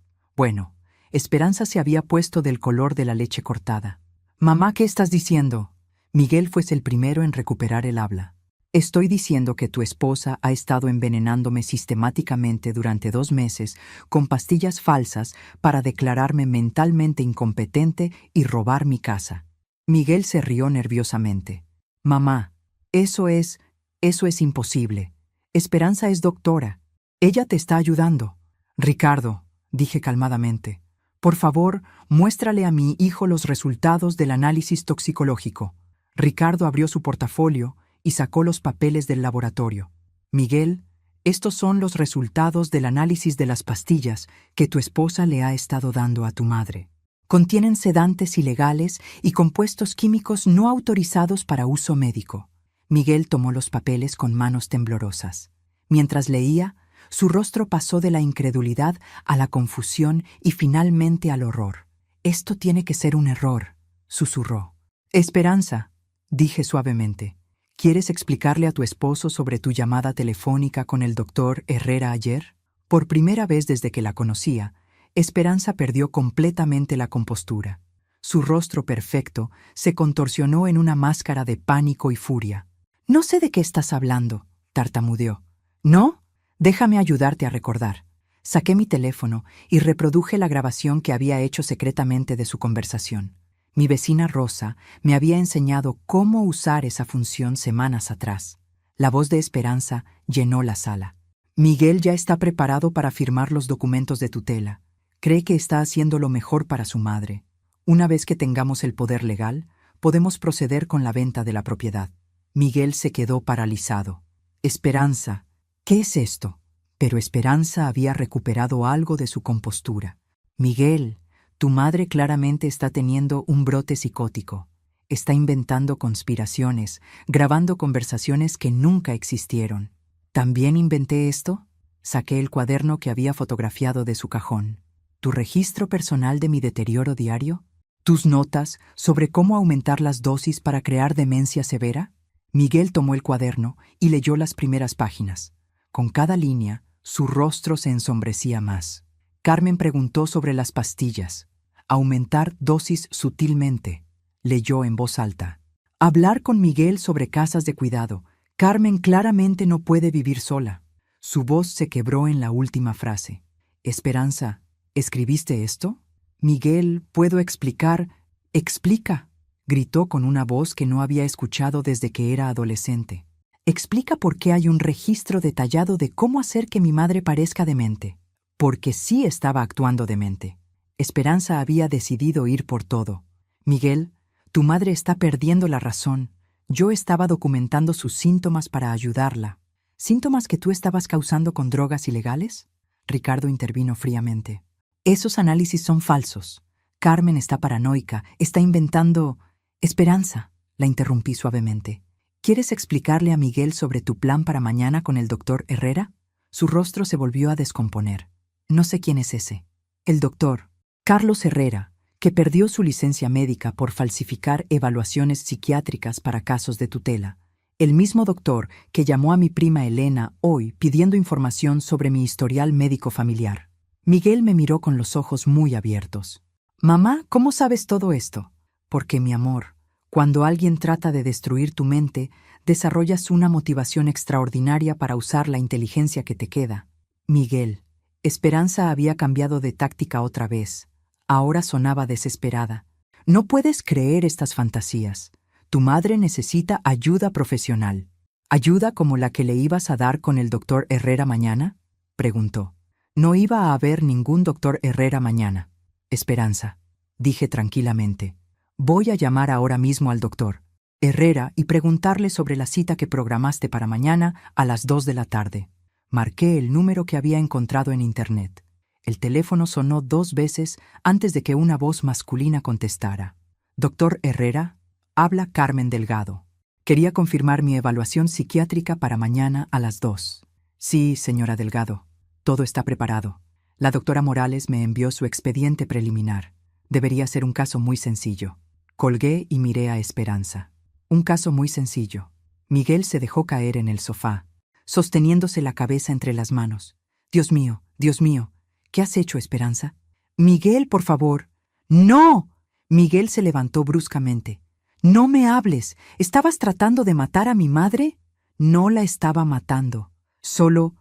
[SPEAKER 1] se había puesto del color de la leche cortada. «Mamá, ¿qué estás diciendo?». Miguel fue el primero en recuperar el habla. «Estoy diciendo que tu esposa ha estado envenenándome sistemáticamente durante 2 meses con pastillas falsas para declararme mentalmente incompetente y robar mi casa». Miguel se rió nerviosamente. «Mamá, eso es imposible. Esperanza es doctora. Ella te está ayudando». «Ricardo», dije calmadamente, «por favor, muéstrale a mi hijo los resultados del análisis toxicológico». Ricardo abrió su portafolio y sacó los papeles del laboratorio. «Miguel, estos son los resultados del análisis de las pastillas que tu esposa le ha estado dando a tu madre. Contienen sedantes ilegales y compuestos químicos no autorizados para uso médico». Miguel tomó los papeles con manos temblorosas. Mientras leía, su rostro pasó de la incredulidad a la confusión y finalmente al horror. «Esto tiene que ser un error», susurró. «Esperanza», dije suavemente, ¿quieres explicarle a tu esposo sobre tu llamada telefónica con el doctor Herrera ayer? Por primera vez desde que la conocía, Esperanza perdió completamente la compostura. Su rostro perfecto se contorsionó en una máscara de pánico y furia. «No sé de qué estás hablando», tartamudeó. «¿No? Déjame ayudarte a recordar». Saqué mi teléfono y reproduje la grabación que había hecho secretamente de su conversación. Mi vecina Rosa me había enseñado cómo usar esa función semanas atrás. La voz de Esperanza llenó la sala. «Miguel ya está preparado para firmar los documentos de tutela. Cree que está haciendo lo mejor para su madre. Una vez que tengamos el poder legal, podemos proceder con la venta de la propiedad». Miguel se quedó paralizado. «Esperanza, ¿qué es esto?». Pero Esperanza había recuperado algo de su compostura. «Miguel, tu madre claramente está teniendo un brote psicótico. Está inventando conspiraciones, grabando conversaciones que nunca existieron». «¿También inventé esto?». Saqué el cuaderno que había fotografiado de su cajón. «¿Tu registro personal de mi deterioro diario? ¿Tus notas sobre cómo aumentar las dosis para crear demencia severa?». Miguel tomó el cuaderno y leyó las primeras páginas. Con cada línea, su rostro se ensombrecía más. Carmen preguntó sobre las pastillas. «Aumentar dosis sutilmente», leyó en voz alta. «Hablar con Miguel sobre casas de cuidado. Carmen claramente no puede vivir sola». Su voz se quebró en la última frase. «Esperanza, ¿escribiste esto?». «Miguel, ¿puedo explicar?». «Explica», gritó con una voz que no había escuchado desde que era adolescente. «Explica por qué hay un registro detallado de cómo hacer que mi madre parezca demente». Porque sí estaba actuando demente. Esperanza había decidido ir por todo. «Miguel, tu madre está perdiendo la razón. Yo estaba documentando sus síntomas para ayudarla. ¿Síntomas que tú estabas causando con drogas ilegales? Ricardo intervino fríamente. Esos análisis son falsos. Carmen está paranoica, está inventando... Esperanza, la interrumpí suavemente. ¿Quieres explicarle a Miguel sobre tu plan para mañana con el doctor Herrera? Su rostro se volvió a descomponer. No sé quién es ese. El doctor Carlos Herrera, que perdió su licencia médica por falsificar evaluaciones psiquiátricas para casos de tutela. El mismo doctor que llamó a mi prima Elena hoy pidiendo información sobre mi historial médico familiar. Miguel me miró con los ojos muy abiertos. Mamá, ¿cómo sabes todo esto? Porque, mi amor, cuando alguien trata de destruir tu mente, desarrollas una motivación extraordinaria para usar la inteligencia que te queda. Miguel, Esperanza había cambiado de táctica otra vez. Ahora sonaba desesperada. No puedes creer estas fantasías. Tu madre necesita ayuda profesional. ¿Ayuda como la que le ibas a dar con el doctor Herrera mañana? Preguntó. No iba a haber ningún doctor Herrera mañana. Esperanza, dije tranquilamente. Voy a llamar ahora mismo al doctor Herrera y preguntarle sobre la cita que programaste para mañana a las 2 de la tarde. Marqué el número que había encontrado en internet. El teléfono sonó 2 veces antes de que una voz masculina contestara. Doctor Herrera, habla Carmen Delgado. Quería confirmar mi evaluación psiquiátrica para mañana a las 2. Sí, señora Delgado. Todo está preparado. La doctora Morales me envió su expediente preliminar. Debería ser un caso muy sencillo. Colgué y miré a Esperanza. Un caso muy sencillo. Miguel se dejó caer en el sofá, sosteniéndose la cabeza entre las manos. Dios mío, ¿qué has hecho, Esperanza? Miguel, por favor. ¡No! Miguel se levantó bruscamente. No me hables. ¿Estabas tratando de matar a mi madre? No la estaba matando. Solo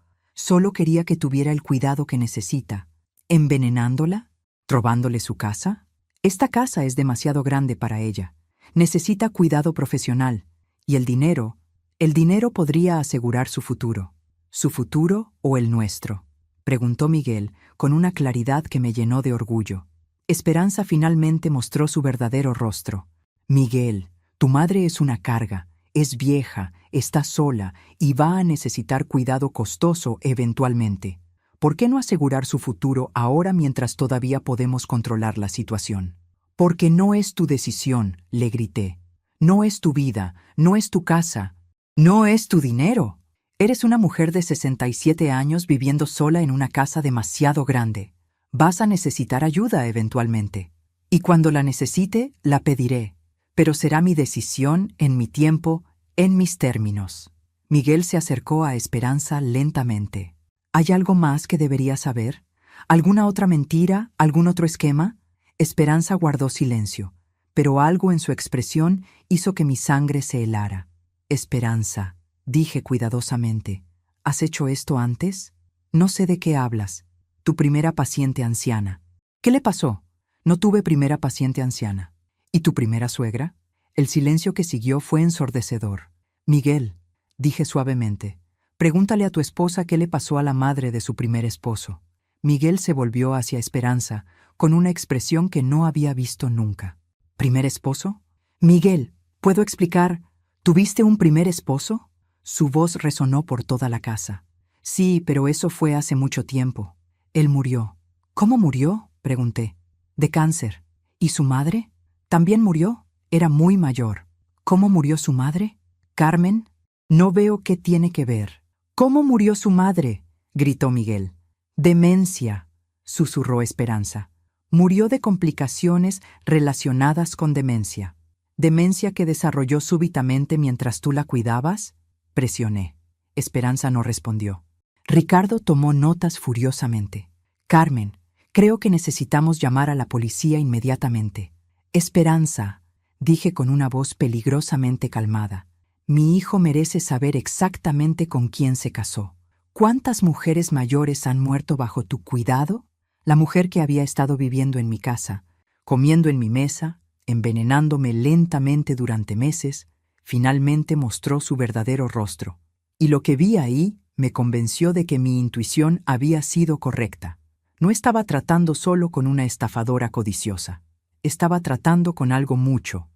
[SPEAKER 1] quería que tuviera el cuidado que necesita. ¿Envenenándola? ¿Robándole su casa? Esta casa es demasiado grande para ella. Necesita cuidado profesional. Y el dinero podría asegurar su futuro. ¿Su futuro o el nuestro? Preguntó Miguel con una claridad que me llenó de orgullo. Esperanza finalmente mostró su verdadero rostro. Miguel, tu madre es una carga, es vieja, está sola y va a necesitar cuidado costoso eventualmente. ¿Por qué no asegurar su futuro ahora mientras todavía podemos controlar la situación? Porque no es tu decisión, le grité. No es tu vida, no es tu casa, no es tu dinero. Eres una mujer de 67 años viviendo sola en una casa demasiado grande. Vas a necesitar ayuda eventualmente. Y cuando la necesite, la pediré. Pero será mi decisión, en mi tiempo, en mis términos. Miguel se acercó a Esperanza lentamente. ¿Hay algo más que debería saber? ¿Alguna otra mentira? ¿Algún otro esquema? Esperanza guardó silencio, pero algo en su expresión hizo que mi sangre se helara. Esperanza, dije cuidadosamente, ¿has hecho esto antes? No sé de qué hablas. Tu primera paciente anciana. ¿Qué le pasó? No tuve primera paciente anciana. ¿Y tu primera suegra? El silencio que siguió fue ensordecedor. Miguel, dije suavemente, pregúntale a tu esposa qué le pasó a la madre de su primer esposo. Miguel se volvió hacia Esperanza con una expresión que no había visto nunca. ¿Primer esposo? Miguel, ¿puedo explicar? ¿Tuviste un primer esposo? Su voz resonó por toda la casa. Sí, pero eso fue hace mucho tiempo. Él murió. ¿Cómo murió? Pregunté. De cáncer. ¿Y su madre? También murió. Era muy mayor. ¿Cómo murió su madre? Carmen, no veo qué tiene que ver. ¿Cómo murió su madre? Gritó Miguel. Demencia, susurró Esperanza. Murió de complicaciones relacionadas con demencia. ¿Demencia que desarrolló súbitamente mientras tú la cuidabas? Presioné. Esperanza no respondió. Ricardo tomó notas furiosamente. Carmen, creo que necesitamos llamar a la policía inmediatamente. Esperanza, dije con una voz peligrosamente calmada. Mi hijo merece saber exactamente con quién se casó. ¿Cuántas mujeres mayores han muerto bajo tu cuidado? La mujer que había estado viviendo en mi casa, comiendo en mi mesa, envenenándome lentamente durante meses, finalmente mostró su verdadero rostro. Y lo que vi ahí me convenció de que mi intuición había sido correcta. No estaba tratando solo con una estafadora codiciosa. Estaba tratando con algo mucho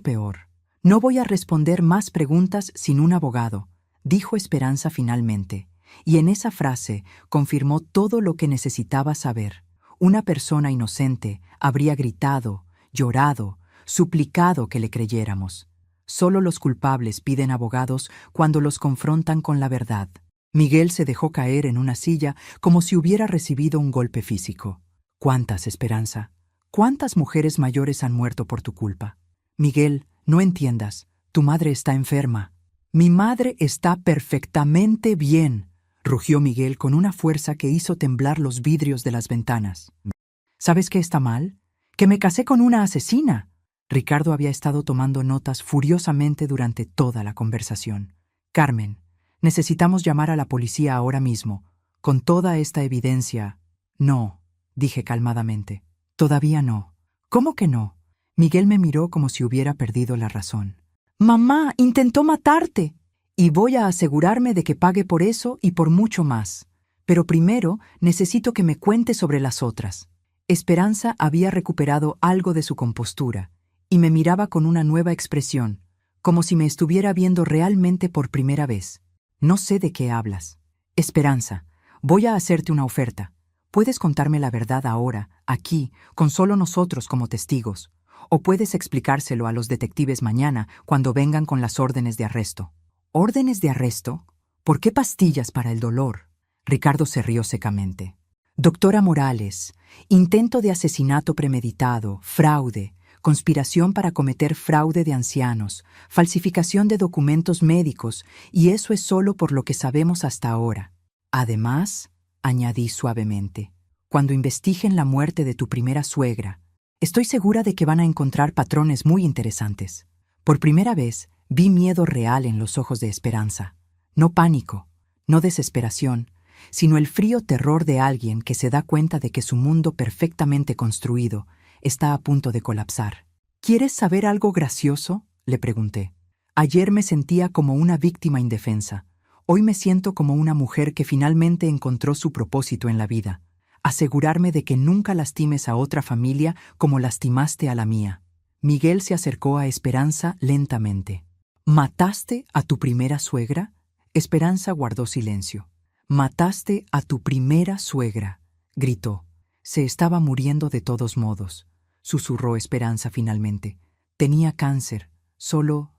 [SPEAKER 1] peor. No voy a responder más preguntas sin un abogado, dijo Esperanza finalmente, y en esa frase confirmó todo lo que necesitaba saber. Una persona inocente habría gritado, llorado, suplicado que le creyéramos. Solo los culpables piden abogados cuando los confrontan con la verdad. Miguel se dejó caer en una silla como si hubiera recibido un golpe físico. ¿Cuántas, Esperanza? ¿Cuántas mujeres mayores han muerto por tu culpa? Miguel, no entiendas. Tu madre está enferma. Mi madre está perfectamente bien, rugió Miguel con una fuerza que hizo temblar los vidrios de las ventanas. ¿Sabes qué está mal? ¡Que me casé con una asesina! Ricardo había estado tomando notas furiosamente durante toda la conversación. Carmen, necesitamos llamar a la policía ahora mismo. Con toda esta evidencia... No, dije calmadamente. Todavía no. ¿Cómo que no? Miguel me miró como si hubiera perdido la razón. Mamá, intentó matarte. Y voy a asegurarme de que pague por eso y por mucho más. Pero primero necesito que me cuente sobre las otras. Esperanza había recuperado algo de su compostura y me miraba con una nueva expresión, como si me estuviera viendo realmente por primera vez. No sé de qué hablas. Esperanza, voy a hacerte una oferta. Puedes contarme la verdad ahora, aquí, con solo nosotros como testigos, o puedes explicárselo a los detectives mañana cuando vengan con las órdenes de arresto. ¿Órdenes de arresto? ¿Por qué pastillas para el dolor? Ricardo se rió secamente. Doctora Morales, intento de asesinato premeditado, fraude, conspiración para cometer fraude de ancianos, falsificación de documentos médicos, y eso es solo por lo que sabemos hasta ahora. Además, añadí suavemente, cuando investiguen la muerte de tu primera suegra, estoy segura de que van a encontrar patrones muy interesantes. Por primera vez, vi miedo real en los ojos de Esperanza. No pánico, no desesperación, sino el frío terror de alguien que se da cuenta de que su mundo perfectamente construido está a punto de colapsar. ¿Quieres saber algo gracioso?, le pregunté. Ayer me sentía como una víctima indefensa. Hoy me siento como una mujer que finalmente encontró su propósito en la vida. Asegurarme de que nunca lastimes a otra familia como lastimaste a la mía. Miguel se acercó a Esperanza lentamente. ¿Mataste a tu primera suegra? Esperanza guardó silencio. «Mataste a tu primera suegra», gritó. Se estaba muriendo de todos modos, susurró Esperanza finalmente. Tenía cáncer, solo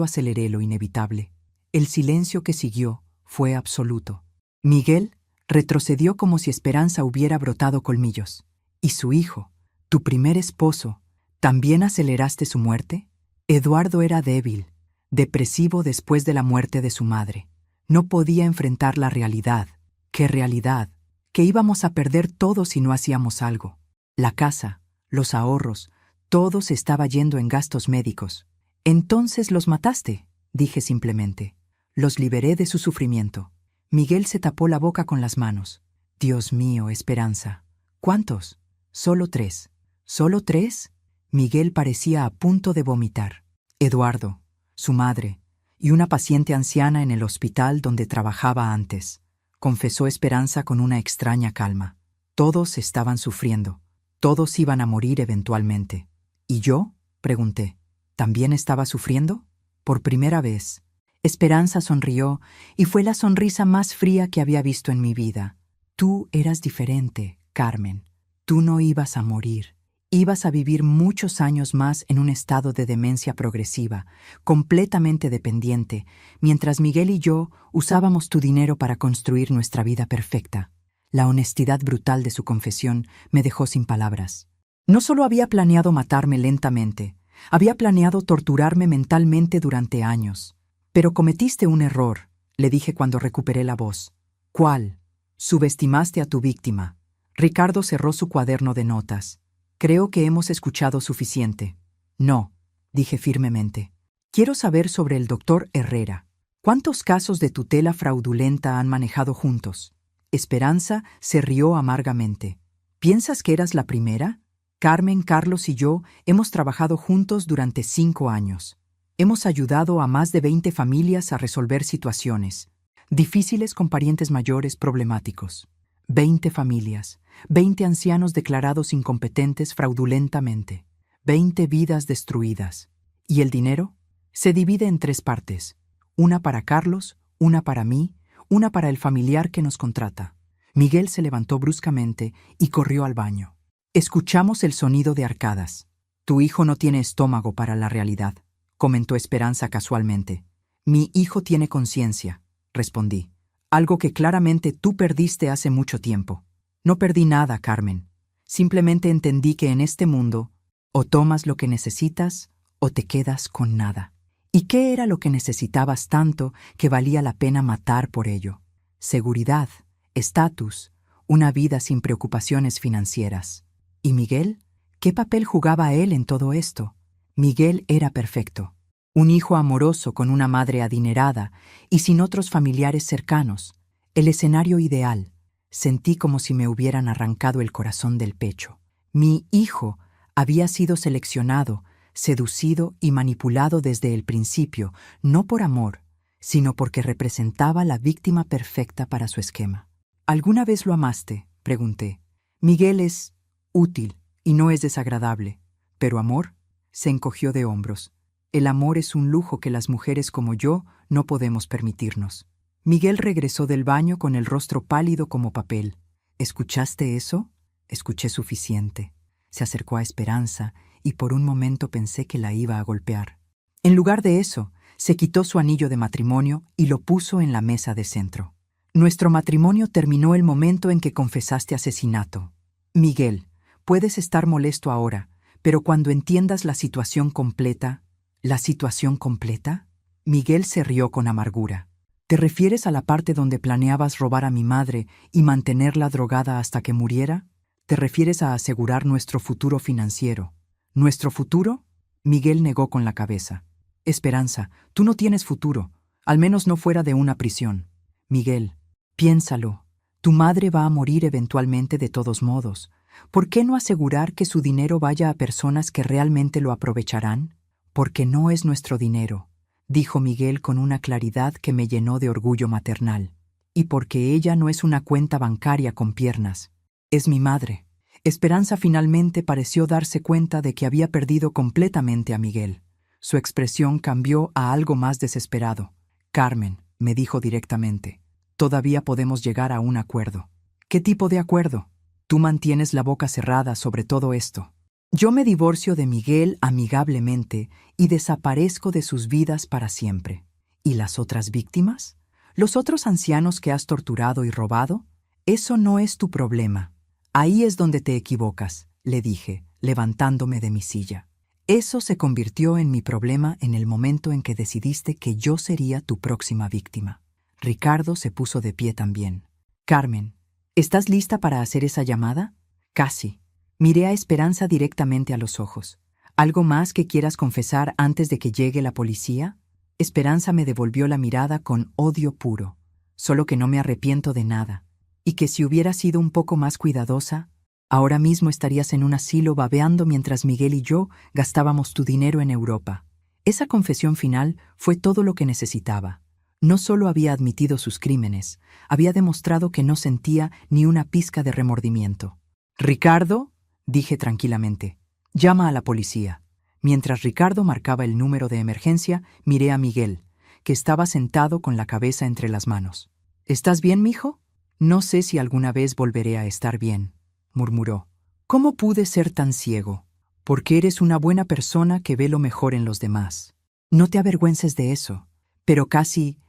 [SPEAKER 1] aceleré lo inevitable. El silencio que siguió fue absoluto. Miguel retrocedió como si Esperanza hubiera brotado colmillos. ¿Y su hijo, tu primer esposo, también aceleraste su muerte? Eduardo era débil, depresivo después de la muerte de su madre. No podía enfrentar la realidad. ¿Qué realidad? Que íbamos a perder todo si no hacíamos algo. La casa, los ahorros, todo se estaba yendo en gastos médicos. «Entonces los mataste», dije simplemente. «Los liberé de su sufrimiento». Miguel se tapó la boca con las manos. «Dios mío, Esperanza. ¿Cuántos?» «Solo 3». «¿Solo 3?» Miguel parecía a punto de vomitar. Eduardo, su madre, y una paciente anciana en el hospital donde trabajaba antes, confesó Esperanza con una extraña calma. Todos estaban sufriendo. Todos iban a morir eventualmente. ¿Y yo?, pregunté. ¿También estaba sufriendo? Por primera vez. Esperanza sonrió, y fue la sonrisa más fría que había visto en mi vida. Tú eras diferente, Carmen. Tú no ibas a morir. Ibas a vivir muchos años más en un estado de demencia progresiva, completamente dependiente, mientras Miguel y yo usábamos tu dinero para construir nuestra vida perfecta. La honestidad brutal de su confesión me dejó sin palabras. No solo había planeado matarme lentamente, había planeado torturarme mentalmente durante años. Pero cometiste un error, le dije cuando recuperé la voz. ¿Cuál? Subestimaste a tu víctima. Ricardo cerró su cuaderno de notas. Creo que hemos escuchado suficiente. No, dije firmemente. Quiero saber sobre el doctor Herrera. ¿Cuántos casos de tutela fraudulenta han manejado juntos? Esperanza se rió amargamente. ¿Piensas que eras la primera? Carmen, Carlos y yo hemos trabajado juntos durante 5 años. Hemos ayudado a más de 20 familias a resolver situaciones difíciles con parientes mayores problemáticos. 20 familias, 20 ancianos declarados incompetentes fraudulentamente, 20 vidas destruidas. ¿Y el dinero? Se divide en 3 partes. Una para Carlos, una para mí, una para el familiar que nos contrata. Miguel se levantó bruscamente y corrió al baño. Escuchamos el sonido de arcadas. Tu hijo no tiene estómago para la realidad, comentó Esperanza casualmente. Mi hijo tiene conciencia, respondí. Algo que claramente tú perdiste hace mucho tiempo. No perdí nada, Carmen. Simplemente entendí que en este mundo, o tomas lo que necesitas, o te quedas con nada. ¿Y qué era lo que necesitabas tanto que valía la pena matar por ello? Seguridad, estatus, una vida sin preocupaciones financieras. ¿Y Miguel? ¿Qué papel jugaba él en todo esto? Miguel era perfecto. Un hijo amoroso con una madre adinerada y sin otros familiares cercanos. El escenario ideal. Sentí como si me hubieran arrancado el corazón del pecho. Mi hijo había sido seleccionado, seducido y manipulado desde el principio, no por amor, sino porque representaba la víctima perfecta para su esquema. ¿Alguna vez lo amaste?, pregunté. Miguel es útil y no es desagradable, pero amor, se encogió de hombros. El amor es un lujo que las mujeres como yo no podemos permitirnos. Miguel regresó del baño con el rostro pálido como papel. ¿Escuchaste eso? Escuché suficiente. Se acercó a Esperanza y por un momento pensé que la iba a golpear. En lugar de eso, se quitó su anillo de matrimonio y lo puso en la mesa de centro. Nuestro matrimonio terminó el momento en que confesaste asesinato. Miguel, puedes estar molesto ahora, pero cuando entiendas la situación completa... ¿La situación completa? Miguel se rió con amargura. ¿Te refieres a la parte donde planeabas robar a mi madre y mantenerla drogada hasta que muriera? ¿Te refieres a asegurar nuestro futuro financiero? ¿Nuestro futuro? Miguel negó con la cabeza. Esperanza, tú no tienes futuro, al menos no fuera de una prisión. Miguel, piénsalo. Tu madre va a morir eventualmente de todos modos. ¿Por qué no asegurar que su dinero vaya a personas que realmente lo aprovecharán? Porque no es nuestro dinero, dijo Miguel con una claridad que me llenó de orgullo maternal. Y porque ella no es una cuenta bancaria con piernas. Es mi madre. Esperanza finalmente pareció darse cuenta de que había perdido completamente a Miguel. Su expresión cambió a algo más desesperado. Carmen, me dijo directamente, todavía podemos llegar a un acuerdo. ¿Qué tipo de acuerdo? Tú mantienes la boca cerrada sobre todo esto. Yo me divorcio de Miguel amigablemente y desaparezco de sus vidas para siempre. ¿Y las otras víctimas? ¿Los otros ancianos que has torturado y robado? Eso no es tu problema. Ahí es donde te equivocas, le dije, levantándome de mi silla. Eso se convirtió en mi problema en el momento en que decidiste que yo sería tu próxima víctima. Ricardo se puso de pie también. Carmen, ¿estás lista para hacer esa llamada? Casi. Miré a Esperanza directamente a los ojos. ¿Algo más que quieras confesar antes de que llegue la policía? Esperanza me devolvió la mirada con odio puro. Solo que no me arrepiento de nada. Y que si hubiera sido un poco más cuidadosa, ahora mismo estarías en un asilo babeando mientras Miguel y yo gastábamos tu dinero en Europa. Esa confesión final fue todo lo que necesitaba. No solo había admitido sus crímenes, había demostrado que no sentía ni una pizca de remordimiento. «Ricardo», dije tranquilamente, «llama a la policía». Mientras Ricardo marcaba el número de emergencia, miré a Miguel, que estaba sentado con la cabeza entre las manos. «¿Estás bien, mijo?» «No sé si alguna vez volveré a estar bien», murmuró. «¿Cómo pude ser tan ciego? Porque eres una buena persona que ve lo mejor en los demás. No te avergüences de eso. Pero casi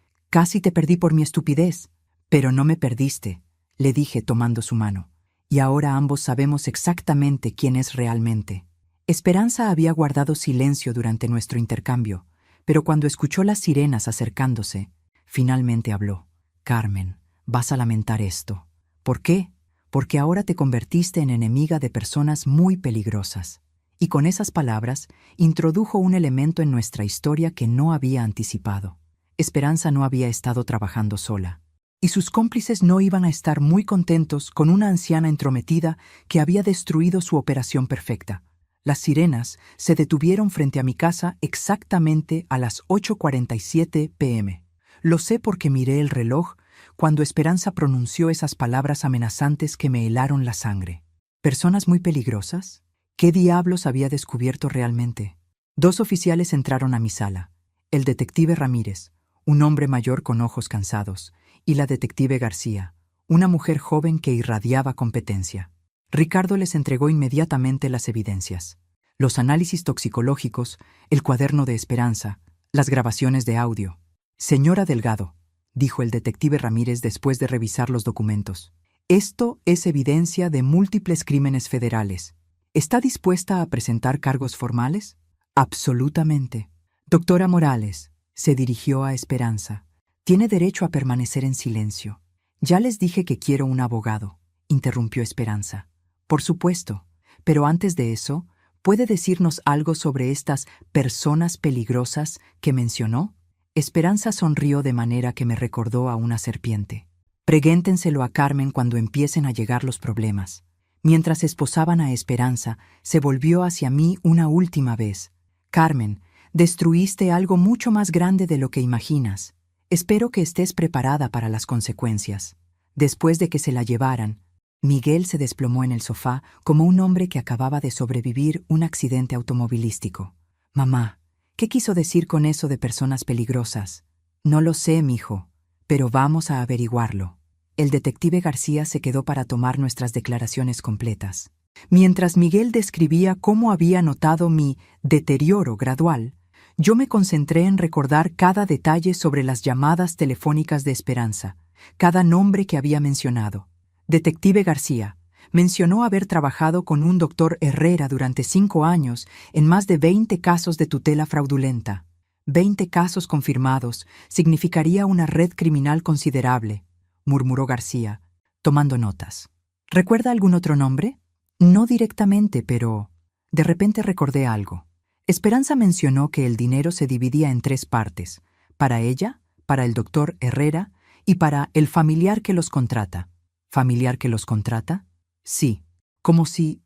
[SPEAKER 1] te perdí por mi estupidez». «Pero no me perdiste», le dije tomando su mano. «Y ahora ambos sabemos exactamente quién es realmente». Esperanza había guardado silencio durante nuestro intercambio, pero cuando escuchó las sirenas acercándose, finalmente habló. «Carmen, vas a lamentar esto». «¿Por qué?» «Porque ahora te convertiste en enemiga de personas muy peligrosas». Y con esas palabras, introdujo un elemento en nuestra historia que no había anticipado. Esperanza no había estado trabajando sola. Y sus cómplices no iban a estar muy contentos con una anciana entrometida que había destruido su operación perfecta. Las sirenas se detuvieron frente a mi casa exactamente a las 8:47 p.m. Lo sé porque miré el reloj cuando Esperanza pronunció esas palabras amenazantes que me helaron la sangre. ¿Personas muy peligrosas? ¿Qué diablos había descubierto realmente? 2 oficiales entraron a mi sala. el detective Ramírez, un hombre mayor con ojos cansados, y la detective García, una mujer joven que irradiaba competencia. Ricardo les entregó inmediatamente las evidencias: los análisis toxicológicos, el cuaderno de Esperanza, las grabaciones de audio. Señora Delgado, dijo el detective Ramírez después de revisar los documentos, esto es evidencia de múltiples crímenes federales. ¿Está dispuesta a presentar cargos formales? Absolutamente. Doctora Morales, se dirigió a Esperanza, tiene derecho a permanecer en silencio. Ya les dije que quiero un abogado, interrumpió Esperanza. Por supuesto, pero antes de eso, ¿puede decirnos algo sobre estas personas peligrosas que mencionó? Esperanza sonrió de manera que me recordó a una serpiente. Pregúntenselo a Carmen cuando empiecen a llegar los problemas. Mientras esposaban a Esperanza, se volvió hacia mí una última vez. Carmen, destruiste algo mucho más grande de lo que imaginas. Espero que estés preparada para las consecuencias. Después de que se la llevaran, Miguel se desplomó en el sofá como un hombre que acababa de sobrevivir un accidente automovilístico. Mamá, ¿qué quiso decir con eso de personas peligrosas? No lo sé, mijo, pero vamos a averiguarlo. El detective García se quedó para tomar nuestras declaraciones completas. Mientras Miguel describía cómo había notado mi deterioro gradual, yo me concentré en recordar cada detalle sobre las llamadas telefónicas de Esperanza, cada nombre que había mencionado. Detective García mencionó haber trabajado con un doctor Herrera durante 5 años en más de 20 casos de tutela fraudulenta. 20 casos confirmados significaría una red criminal considerable, murmuró García, tomando notas. ¿Recuerda algún otro nombre? No directamente, pero de repente recordé algo. Esperanza mencionó que el dinero se dividía en 3 partes: para ella, para el doctor Herrera y para el familiar que los contrata. ¿Familiar que los contrata? Sí, como si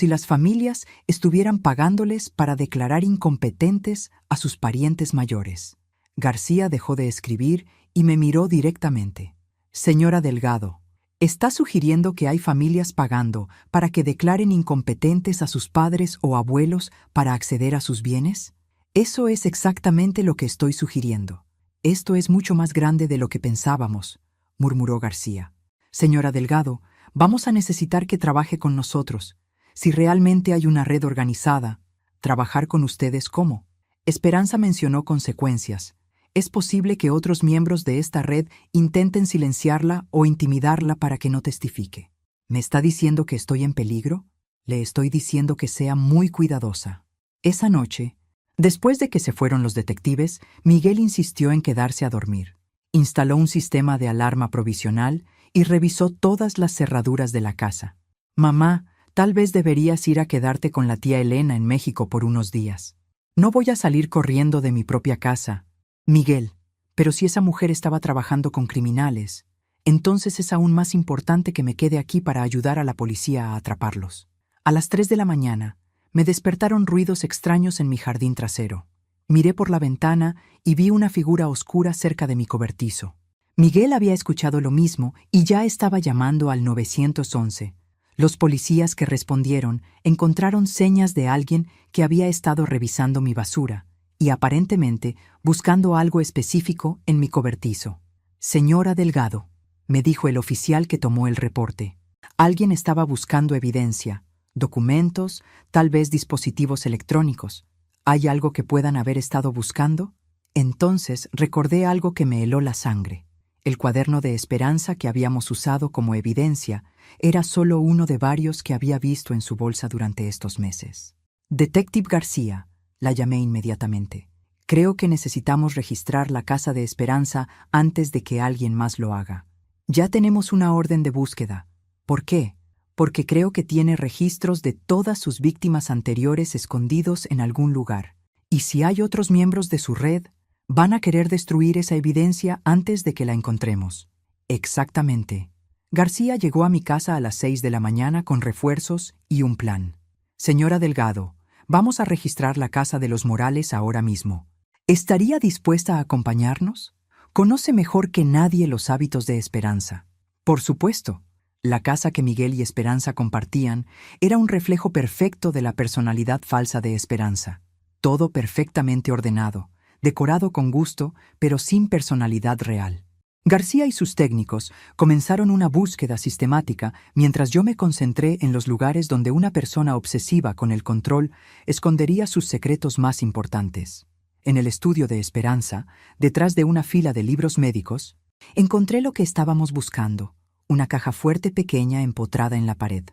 [SPEAKER 1] las familias estuvieran pagándoles para declarar incompetentes a sus parientes mayores. García dejó de escribir y me miró directamente. Señora Delgado, ¿está sugiriendo que hay familias pagando para que declaren incompetentes a sus padres o abuelos para acceder a sus bienes? Eso es exactamente lo que estoy sugiriendo. Esto es mucho más grande de lo que pensábamos, murmuró García. Señora Delgado, vamos a necesitar que trabaje con nosotros. Si realmente hay una red organizada, ¿trabajar con ustedes cómo? Esperanza mencionó consecuencias. Es posible que otros miembros de esta red intenten silenciarla o intimidarla para que no testifique. ¿Me está diciendo que estoy en peligro? Le estoy diciendo que sea muy cuidadosa. Esa noche, después de que se fueron los detectives, Miguel insistió en quedarse a dormir. Instaló un sistema de alarma provisional y revisó todas las cerraduras de la casa. Mamá, tal vez deberías ir a quedarte con la tía Elena en México por unos días. No voy a salir corriendo de mi propia casa. Miguel, pero si esa mujer estaba trabajando con criminales, entonces es aún más importante que me quede aquí para ayudar a la policía a atraparlos. A las 3 de la mañana, me despertaron ruidos extraños en mi jardín trasero. Miré por la ventana y vi una figura oscura cerca de mi cobertizo. Miguel había escuchado lo mismo y ya estaba llamando al 911. Los policías que respondieron encontraron señas de alguien que había estado revisando mi basura y aparentemente buscando algo específico en mi cobertizo. Señora Delgado, me dijo el oficial que tomó el reporte. Alguien estaba buscando evidencia, documentos, tal vez dispositivos electrónicos. ¿Hay algo que puedan haber estado buscando? Entonces recordé algo que me heló la sangre. El cuaderno de Esperanza que habíamos usado como evidencia era solo uno de varios que había visto en su bolsa durante estos meses. Detective García, la llamé inmediatamente. Creo que necesitamos registrar la casa de Esperanza antes de que alguien más lo haga. Ya tenemos una orden de búsqueda. ¿Por qué? Porque creo que tiene registros de todas sus víctimas anteriores escondidos en algún lugar. Y si hay otros miembros de su red, van a querer destruir esa evidencia antes de que la encontremos. Exactamente. García llegó a mi casa a las 6 de la mañana con refuerzos y un plan. Señora Delgado, vamos a registrar la casa de los Morales ahora mismo. ¿Estaría dispuesta a acompañarnos? Conoce mejor que nadie los hábitos de Esperanza. Por supuesto. La casa que Miguel y Esperanza compartían era un reflejo perfecto de la personalidad falsa de Esperanza. Todo perfectamente ordenado, decorado con gusto, pero sin personalidad real. García y sus técnicos comenzaron una búsqueda sistemática mientras yo me concentré en los lugares donde una persona obsesiva con el control escondería sus secretos más importantes. En el estudio de Esperanza, detrás de una fila de libros médicos, encontré lo que estábamos buscando, una caja fuerte pequeña empotrada en la pared.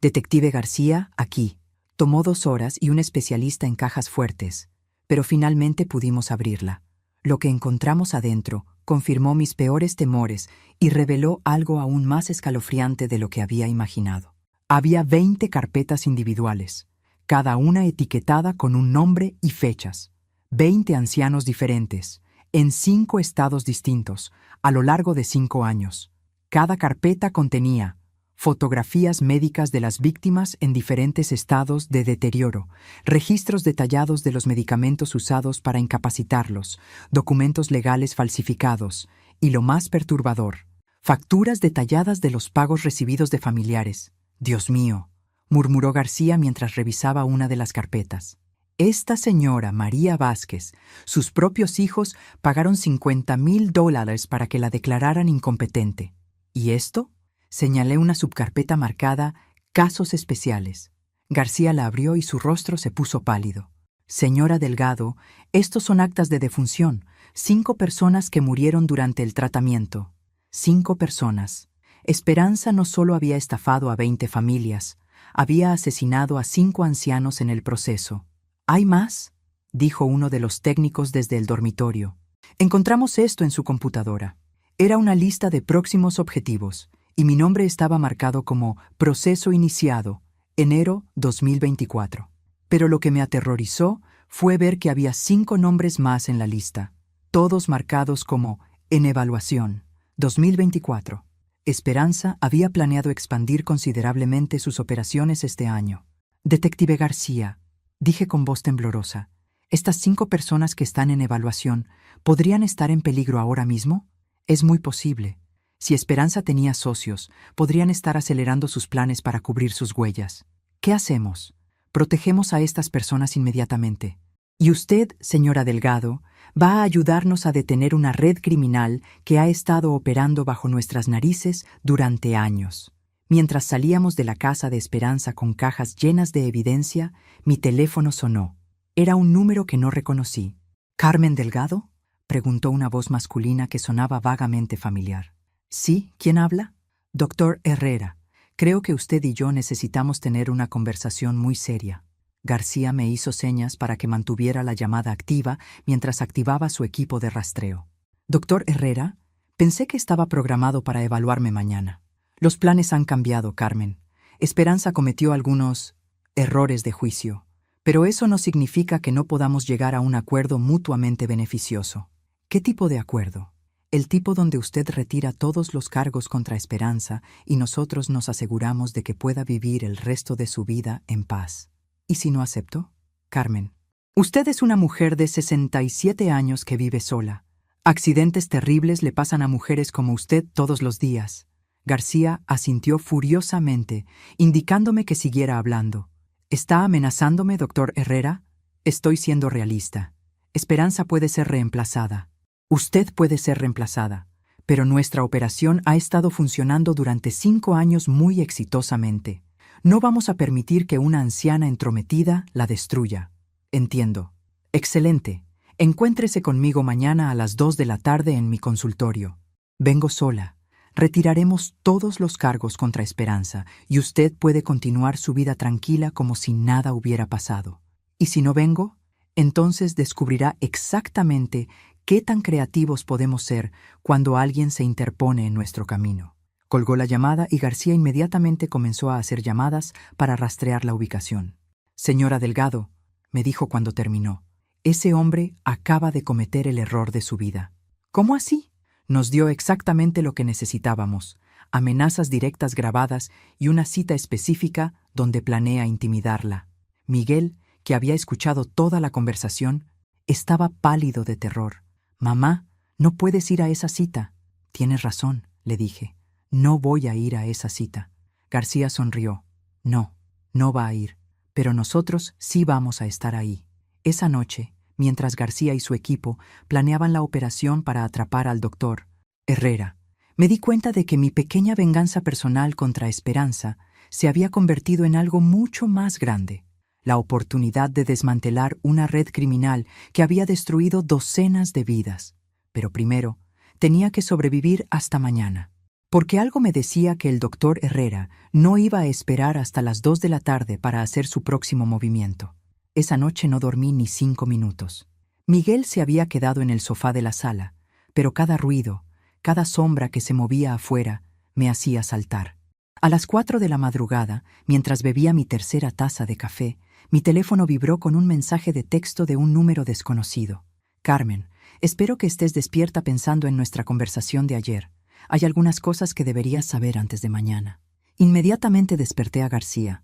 [SPEAKER 1] Detective García, aquí. Tomó 2 horas y un especialista en cajas fuertes, pero finalmente pudimos abrirla. Lo que encontramos adentro confirmó mis peores temores y reveló algo aún más escalofriante de lo que había imaginado. Había 20 carpetas individuales, cada una etiquetada con un nombre y fechas. 20 ancianos diferentes, en 5 estados distintos, a lo largo de 5 años. Cada carpeta contenía fotografías médicas de las víctimas en diferentes estados de deterioro, registros detallados de los medicamentos usados para incapacitarlos, documentos legales falsificados y, lo más perturbador, facturas detalladas de los pagos recibidos de familiares. «Dios mío», murmuró García mientras revisaba una de las carpetas. Esta señora, María Vázquez, sus propios hijos pagaron $50,000 para que la declararan incompetente. ¿Y esto? Señalé una subcarpeta marcada «Casos especiales». García la abrió y su rostro se puso pálido. «Señora Delgado, estos son actas de defunción. 5 personas que murieron durante el tratamiento. 5 personas. Esperanza no solo había estafado a 20 familias, había asesinado a 5 ancianos en el proceso». «¿Hay más?», dijo uno de los técnicos desde el dormitorio. «Encontramos esto en su computadora. Era una lista de próximos objetivos, y mi nombre estaba marcado como Proceso Iniciado, enero 2024. Pero lo que me aterrorizó fue ver que había 5 nombres más en la lista, todos marcados como En Evaluación, 2024. Esperanza había planeado expandir considerablemente sus operaciones este año. «Detective García», dije con voz temblorosa, «¿estas 5 personas que están en evaluación podrían estar en peligro ahora mismo? Es muy posible. Si Esperanza tenía socios, podrían estar acelerando sus planes para cubrir sus huellas. ¿Qué hacemos? Protegemos a estas personas inmediatamente. Y usted, señora Delgado, va a ayudarnos a detener una red criminal que ha estado operando bajo nuestras narices durante años». Mientras salíamos de la casa de Esperanza con cajas llenas de evidencia, mi teléfono sonó. Era un número que no reconocí. «¿Carmen Delgado?», preguntó una voz masculina que sonaba vagamente familiar. «Sí, ¿quién habla?» «Doctor Herrera, creo que usted y yo necesitamos tener una conversación muy seria». García me hizo señas para que mantuviera la llamada activa mientras activaba su equipo de rastreo. «Doctor Herrera, pensé que estaba programado para evaluarme mañana. Los planes han cambiado, Carmen. Esperanza cometió algunos errores de juicio, pero eso no significa que no podamos llegar a un acuerdo mutuamente beneficioso». «¿Qué tipo de acuerdo?» «El tipo donde usted retira todos los cargos contra Esperanza y nosotros nos aseguramos de que pueda vivir el resto de su vida en paz». «¿Y si no acepto?» «Carmen, usted es una mujer de 67 años que vive sola. Accidentes terribles le pasan a mujeres como usted todos los días». García asintió furiosamente, indicándome que siguiera hablando. «¿Está amenazándome, doctor Herrera?» «Estoy siendo realista. Esperanza puede ser reemplazada. Usted puede ser reemplazada, pero nuestra operación ha estado funcionando durante 5 años muy exitosamente. No vamos a permitir que una anciana entrometida la destruya». «Entiendo». «Excelente. Encuéntrese conmigo mañana a las 2 de la tarde en mi consultorio. Vengo sola. Retiraremos todos los cargos contra Esperanza y usted puede continuar su vida tranquila como si nada hubiera pasado. Y si no vengo, entonces descubrirá exactamente qué tan creativos podemos ser cuando alguien se interpone en nuestro camino». Colgó la llamada y García inmediatamente comenzó a hacer llamadas para rastrear la ubicación. «Señora Delgado», me dijo cuando terminó, «ese hombre acaba de cometer el error de su vida». «¿Cómo así?» Nos dio exactamente lo que necesitábamos, amenazas directas grabadas y una cita específica donde planea intimidarla. Miguel, que había escuchado toda la conversación, estaba pálido de terror. «Mamá, no puedes ir a esa cita». «Tienes razón», le dije. «No voy a ir a esa cita». García sonrió. «No, no va a ir, pero nosotros sí vamos a estar ahí». Esa noche, mientras García y su equipo planeaban la operación para atrapar al doctor Herrera. Me di cuenta de que mi pequeña venganza personal contra Esperanza se había convertido en algo mucho más grande, la oportunidad de desmantelar una red criminal que había destruido docenas de vidas. Pero primero, tenía que sobrevivir hasta mañana, porque algo me decía que el doctor Herrera no iba a esperar hasta las 2 de la tarde para hacer su próximo movimiento. Esa noche no dormí ni 5 minutos. Miguel se había quedado en el sofá de la sala, pero cada ruido, cada sombra que se movía afuera, me hacía saltar. A las 4 de la madrugada, mientras bebía mi tercera taza de café, mi teléfono vibró con un mensaje de texto de un número desconocido. Carmen, espero que estés despierta pensando en nuestra conversación de ayer. Hay algunas cosas que deberías saber antes de mañana. Inmediatamente desperté a García,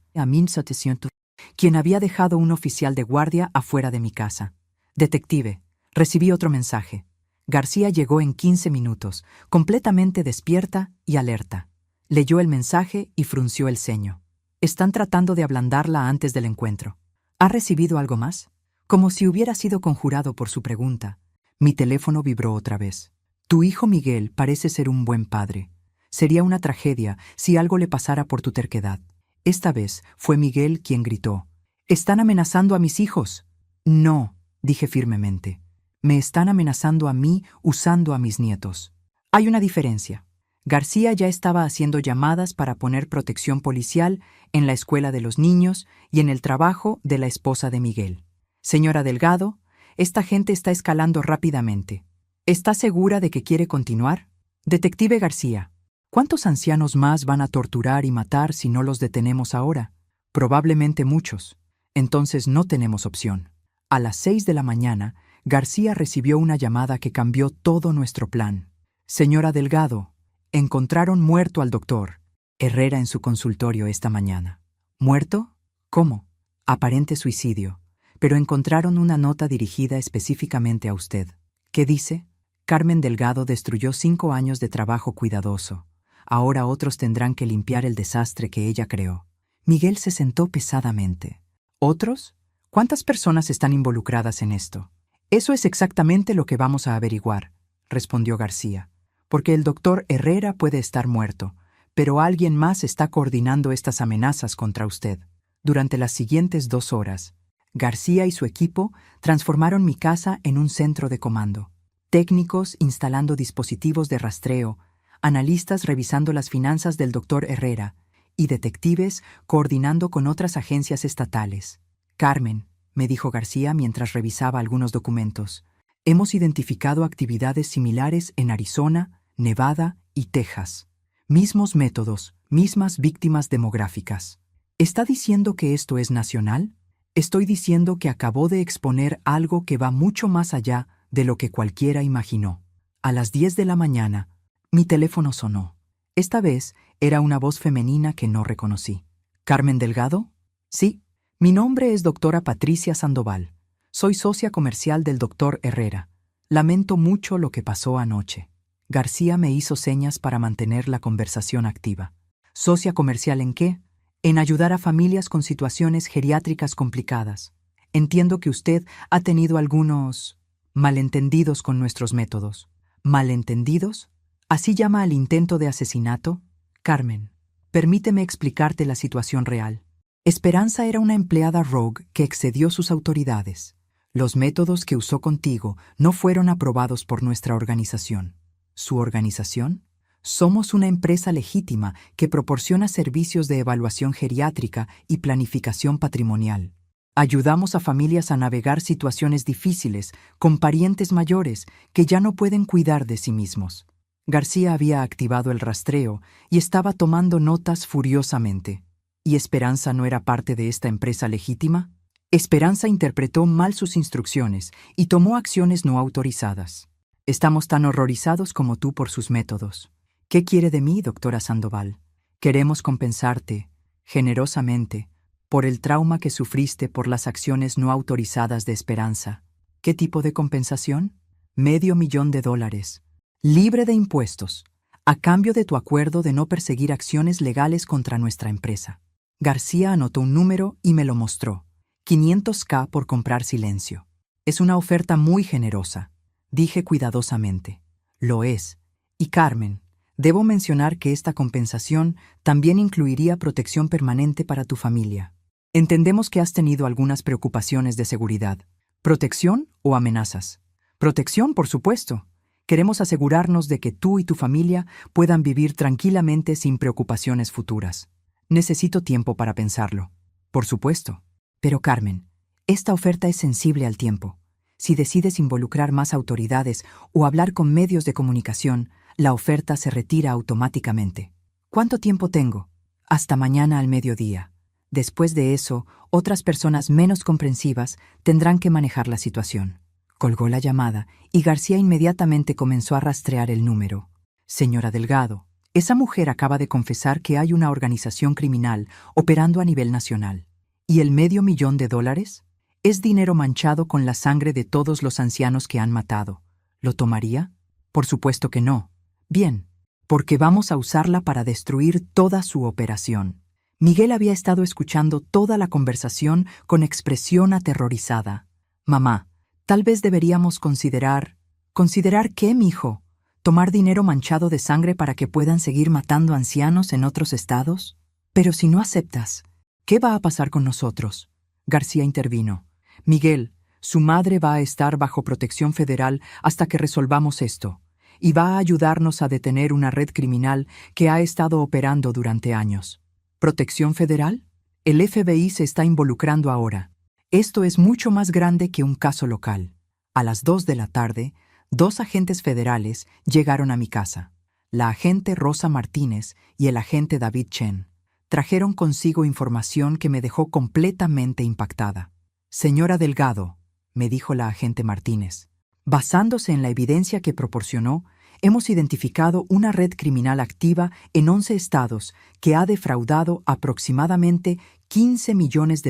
[SPEAKER 1] quien había dejado un oficial de guardia afuera de mi casa. Detective, recibí otro mensaje. García llegó en 15 minutos, completamente despierta y alerta. Leyó el mensaje y frunció el ceño. Están tratando de ablandarla antes del encuentro. ¿Ha recibido algo más? Como si hubiera sido conjurado por su pregunta. Mi teléfono vibró otra vez. Tu hijo Miguel parece ser un buen padre. Sería una tragedia si algo le pasara por tu terquedad. Esta vez fue Miguel quien gritó. «¡Están amenazando a mis hijos!». «No», dije firmemente. «Me están amenazando a mí usando a mis nietos». Hay una diferencia. García ya estaba haciendo llamadas para poner protección policial en la escuela de los niños y en el trabajo de la esposa de Miguel. Señora Delgado, esta gente está escalando rápidamente. ¿Está segura de que quiere continuar? Detective García, ¿cuántos ancianos más van a torturar y matar si no los detenemos ahora? Probablemente muchos. Entonces no tenemos opción. A las 6 de la mañana, García recibió una llamada que cambió todo nuestro plan. Señora Delgado, encontraron muerto al doctor Herrera en su consultorio esta mañana. ¿Muerto? ¿Cómo? Aparente suicidio. Pero encontraron una nota dirigida específicamente a usted. ¿Qué dice? Carmen Delgado destruyó 5 años de trabajo cuidadoso. Ahora otros tendrán que limpiar el desastre que ella creó. Miguel se sentó pesadamente. ¿Otros? ¿Cuántas personas están involucradas en esto? Eso es exactamente lo que vamos a averiguar, respondió García. Porque el doctor Herrera puede estar muerto, pero alguien más está coordinando estas amenazas contra usted. Durante las siguientes 2 horas, García y su equipo transformaron mi casa en un centro de comando. Técnicos instalando dispositivos de rastreo, analistas revisando las finanzas del doctor Herrera y detectives coordinando con otras agencias estatales. Carmen, me dijo García mientras revisaba algunos documentos, hemos identificado actividades similares en Arizona, Nevada y Texas. Mismos métodos, mismas víctimas demográficas. ¿Está diciendo que esto es nacional? Estoy diciendo que acabó de exponer algo que va mucho más allá de lo que cualquiera imaginó. A las 10 de la mañana, mi teléfono sonó. Esta vez era una voz femenina que no reconocí. ¿Carmen Delgado? Sí. Mi nombre es doctora Patricia Sandoval. Soy socia comercial del doctor Herrera. Lamento mucho lo que pasó anoche. García me hizo señas para mantener la conversación activa. ¿Socia comercial en qué? En ayudar a familias con situaciones geriátricas complicadas. Entiendo que usted ha tenido algunos malentendidos con nuestros métodos. ¿Malentendidos? ¿Así llama al intento de asesinato? Carmen, permíteme explicarte la situación real. Esperanza era una empleada rogue que excedió sus autoridades. Los métodos que usó contigo no fueron aprobados por nuestra organización. ¿Su organización? Somos una empresa legítima que proporciona servicios de evaluación geriátrica y planificación patrimonial. Ayudamos a familias a navegar situaciones difíciles con parientes mayores que ya no pueden cuidar de sí mismos. García había activado el rastreo y estaba tomando notas furiosamente. ¿Y Esperanza no era parte de esta empresa legítima? Esperanza interpretó mal sus instrucciones y tomó acciones no autorizadas. Estamos tan horrorizados como tú por sus métodos. ¿Qué quiere de mí, doctora Sandoval? Queremos compensarte, generosamente, por el trauma que sufriste por las acciones no autorizadas de Esperanza. ¿Qué tipo de compensación? $500,000, libre de impuestos, a cambio de tu acuerdo de no perseguir acciones legales contra nuestra empresa. García anotó un número y me lo mostró. $500,000 por comprar silencio. Es una oferta muy generosa, dije cuidadosamente. Lo es. Y Carmen, debo mencionar que esta compensación también incluiría protección permanente para tu familia. Entendemos que has tenido algunas preocupaciones de seguridad. ¿Protección o amenazas? Protección, por supuesto. Queremos asegurarnos de que tú y tu familia puedan vivir tranquilamente sin preocupaciones futuras. Necesito tiempo para pensarlo. Por supuesto. Pero Carmen, esta oferta es sensible al tiempo. Si decides involucrar más autoridades o hablar con medios de comunicación, la oferta se retira automáticamente. ¿Cuánto tiempo tengo? Hasta mañana al mediodía. Después de eso, otras personas menos comprensivas tendrán que manejar la situación. Colgó la llamada y García inmediatamente comenzó a rastrear el número. Señora Delgado, esa mujer acaba de confesar que hay una organización criminal operando a nivel nacional. ¿Y el $500,000? Es dinero manchado con la sangre de todos los ancianos que han matado. ¿Lo tomaría? Por supuesto que no. Bien, porque vamos a usarla para destruir toda su operación. Miguel había estado escuchando toda la conversación con expresión aterrorizada. Mamá, tal vez deberíamos considerar... ¿Considerar qué, mijo? ¿Tomar dinero manchado de sangre para que puedan seguir matando ancianos en otros estados? Pero si no aceptas, ¿qué va a pasar con nosotros? García intervino. Miguel, su madre va a estar bajo protección federal hasta que resolvamos esto, y va a ayudarnos a detener una red criminal que ha estado operando durante años. ¿Protección federal? El FBI se está involucrando ahora. Esto es mucho más grande que un caso local. A las 2 de la tarde, 2 agentes federales llegaron a mi casa. La agente Rosa Martínez y el agente David Chen. Trajeron consigo información que me dejó completamente impactada. Señora Delgado, me dijo la agente Martínez, basándose en la evidencia que proporcionó, hemos identificado una red criminal activa en 11 estados que ha defraudado aproximadamente $15 millones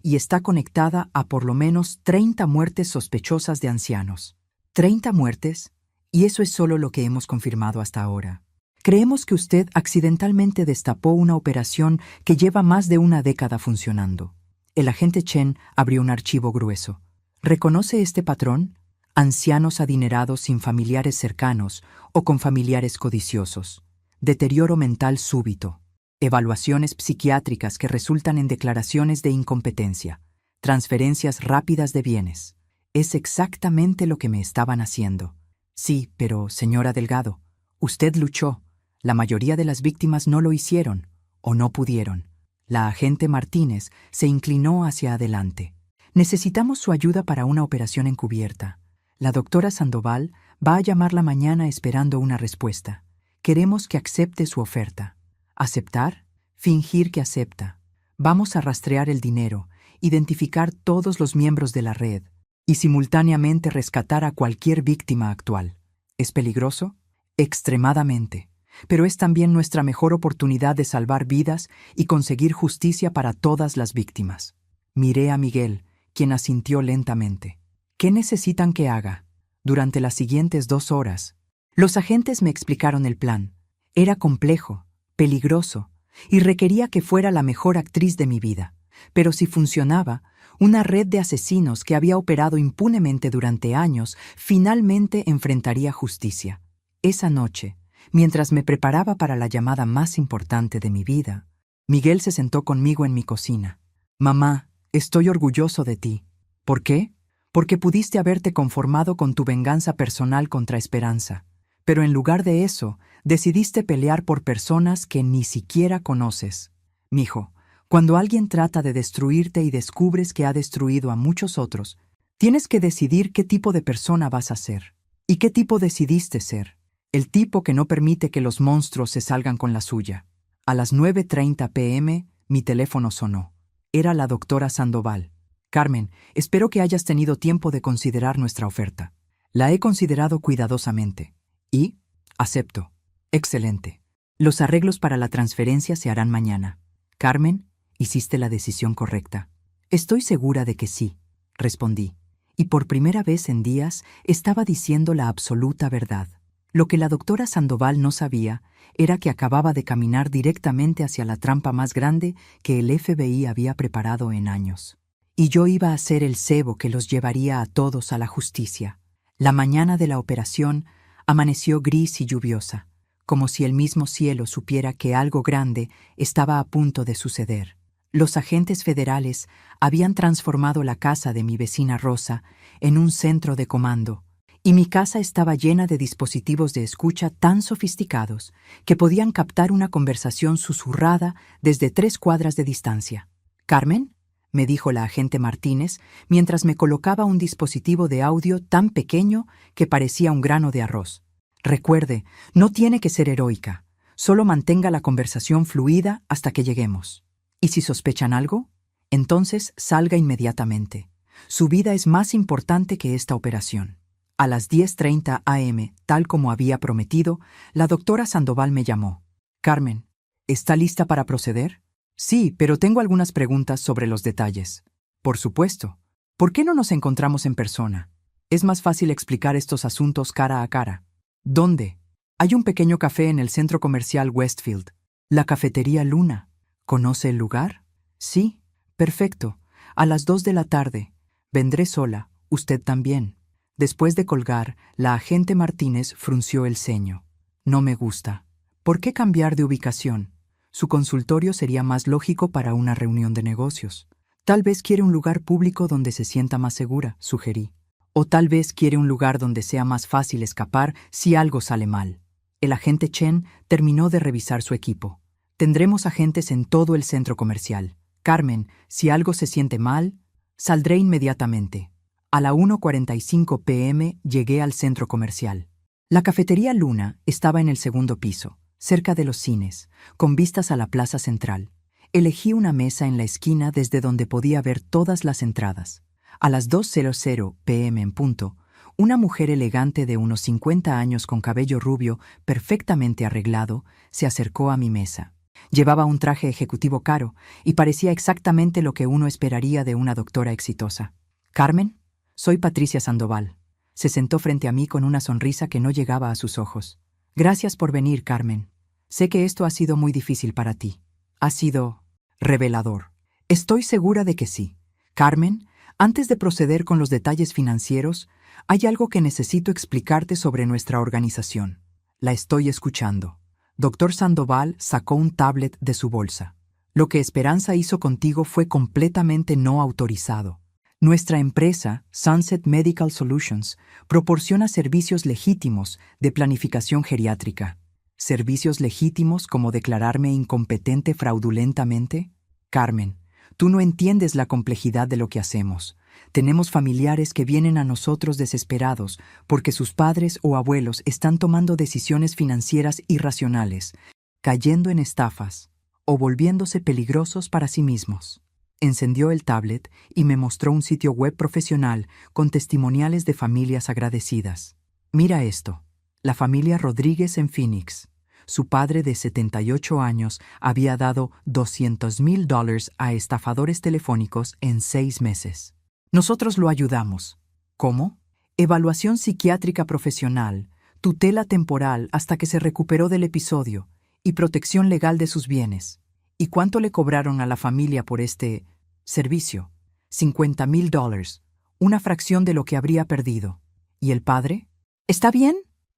[SPEAKER 1] y está conectada a por lo menos 30 muertes sospechosas de ancianos. ¿30 muertes? Y eso es solo lo que hemos confirmado hasta ahora. Creemos que usted accidentalmente destapó una operación que lleva más de una década funcionando. El agente Chen abrió un archivo grueso. ¿Reconoce este patrón? Ancianos adinerados sin familiares cercanos o con familiares codiciosos. Deterioro mental súbito. Evaluaciones psiquiátricas que resultan en declaraciones de incompetencia. Transferencias rápidas de bienes. Es exactamente lo que me estaban haciendo. Sí, pero, señora Delgado, usted luchó. La mayoría de las víctimas no lo hicieron o no pudieron. La agente Martínez se inclinó hacia adelante. Necesitamos su ayuda para una operación encubierta. La doctora Sandoval va a llamarla mañana esperando una respuesta. Queremos que acepte su oferta. ¿Aceptar? Fingir que acepta. Vamos a rastrear el dinero, identificar todos los miembros de la red y simultáneamente rescatar a cualquier víctima actual. ¿Es peligroso? Extremadamente. Pero es también nuestra mejor oportunidad de salvar vidas y conseguir justicia para todas las víctimas. Miré a Miguel, quien asintió lentamente. ¿Qué necesitan que haga? Durante las siguientes 2 horas, los agentes me explicaron el plan. Era complejo, peligroso, y requería que fuera la mejor actriz de mi vida. Pero si funcionaba, una red de asesinos que había operado impunemente durante años finalmente enfrentaría justicia. Esa noche, mientras me preparaba para la llamada más importante de mi vida, Miguel se sentó conmigo en mi cocina. Mamá, estoy orgulloso de ti. ¿Por qué? Porque pudiste haberte conformado con tu venganza personal contra Esperanza. Pero en lugar de eso, decidiste pelear por personas que ni siquiera conoces. Mijo, cuando alguien trata de destruirte y descubres que ha destruido a muchos otros, tienes que decidir qué tipo de persona vas a ser. ¿Y qué tipo decidiste ser? El tipo que no permite que los monstruos se salgan con la suya. A las 9:30 p.m., mi teléfono sonó. Era la doctora Sandoval. Carmen, espero que hayas tenido tiempo de considerar nuestra oferta. La he considerado cuidadosamente. Y, acepto. Excelente. Los arreglos para la transferencia se harán mañana. Carmen, hiciste la decisión correcta. Estoy segura de que sí, respondí. Y por primera vez en días estaba diciendo la absoluta verdad. Lo que la doctora Sandoval no sabía era que acababa de caminar directamente hacia la trampa más grande que el FBI había preparado en años. y yo iba a ser el cebo que los llevaría a todos a la justicia. La mañana de la operación amaneció gris y lluviosa, como si el mismo cielo supiera que algo grande estaba a punto de suceder. Los agentes federales habían transformado la casa de mi vecina Rosa en un centro de comando, y mi casa estaba llena de dispositivos de escucha tan sofisticados que podían captar una conversación susurrada desde 3 cuadras de distancia. «¿Carmen?», me dijo la agente Martínez mientras me colocaba un dispositivo de audio tan pequeño que parecía un grano de arroz. «Recuerde, no tiene que ser heroica. Solo mantenga la conversación fluida hasta que lleguemos. ¿Y si sospechan algo? Entonces salga inmediatamente. Su vida es más importante que esta operación». A las 10:30 am, tal como había prometido, la doctora Sandoval me llamó. «Carmen, ¿está lista para proceder?» «Sí, pero tengo algunas preguntas sobre los detalles». «Por supuesto. ¿Por qué no nos encontramos en persona? Es más fácil explicar estos asuntos cara a cara». «¿Dónde?» «Hay un pequeño café en el centro comercial Westfield. La cafetería Luna. ¿Conoce el lugar?» «Sí». «Perfecto. A las 2 de la tarde. Vendré sola. Usted también». Después de colgar, la agente Martínez frunció el ceño. «No me gusta. ¿Por qué cambiar de ubicación? Su consultorio sería más lógico para una reunión de negocios. Tal vez quiere un lugar público donde se sienta más segura», sugerí. «O tal vez quiere un lugar donde sea más fácil escapar si algo sale mal». El agente Chen terminó de revisar su equipo. «Tendremos agentes en todo el centro comercial. Carmen, si algo se siente mal, saldré inmediatamente». A la 1:45 p.m. llegué al centro comercial. La cafetería Luna estaba en el segundo piso, cerca de los cines, con vistas a la plaza central. Elegí una mesa en la esquina desde donde podía ver todas las entradas. A las 2:00 p.m. en punto, una mujer elegante de unos 50 años con cabello rubio perfectamente arreglado se acercó a mi mesa. Llevaba un traje ejecutivo caro y parecía exactamente lo que uno esperaría de una doctora exitosa. «Carmen, soy Patricia Sandoval». Se sentó frente a mí con una sonrisa que no llegaba a sus ojos. «Gracias por venir, Carmen. Sé que esto ha sido muy difícil para ti. Ha sido revelador». «Estoy segura de que sí. Carmen, antes de proceder con los detalles financieros, hay algo que necesito explicarte sobre nuestra organización». «La estoy escuchando». Dr. Sandoval sacó un tablet de su bolsa. «Lo que Esperanza hizo contigo fue completamente no autorizado. Nuestra empresa, Sunset Medical Solutions, proporciona servicios legítimos de planificación geriátrica». «¿Servicios legítimos como declararme incompetente fraudulentamente?» «Carmen, tú no entiendes la complejidad de lo que hacemos. Tenemos familiares que vienen a nosotros desesperados porque sus padres o abuelos están tomando decisiones financieras irracionales, cayendo en estafas o volviéndose peligrosos para sí mismos». Encendió el tablet y me mostró un sitio web profesional con testimoniales de familias agradecidas. «Mira esto. La familia Rodríguez en Phoenix. Su padre de 78 años había dado $200,000 a estafadores telefónicos en 6 meses. Nosotros lo ayudamos». «¿Cómo?» «Evaluación psiquiátrica profesional, tutela temporal hasta que se recuperó del episodio y protección legal de sus bienes». «¿Y cuánto le cobraron a la familia por este servicio?» $50,000, una fracción de lo que habría perdido». «¿Y el padre?» «¿Está bien?»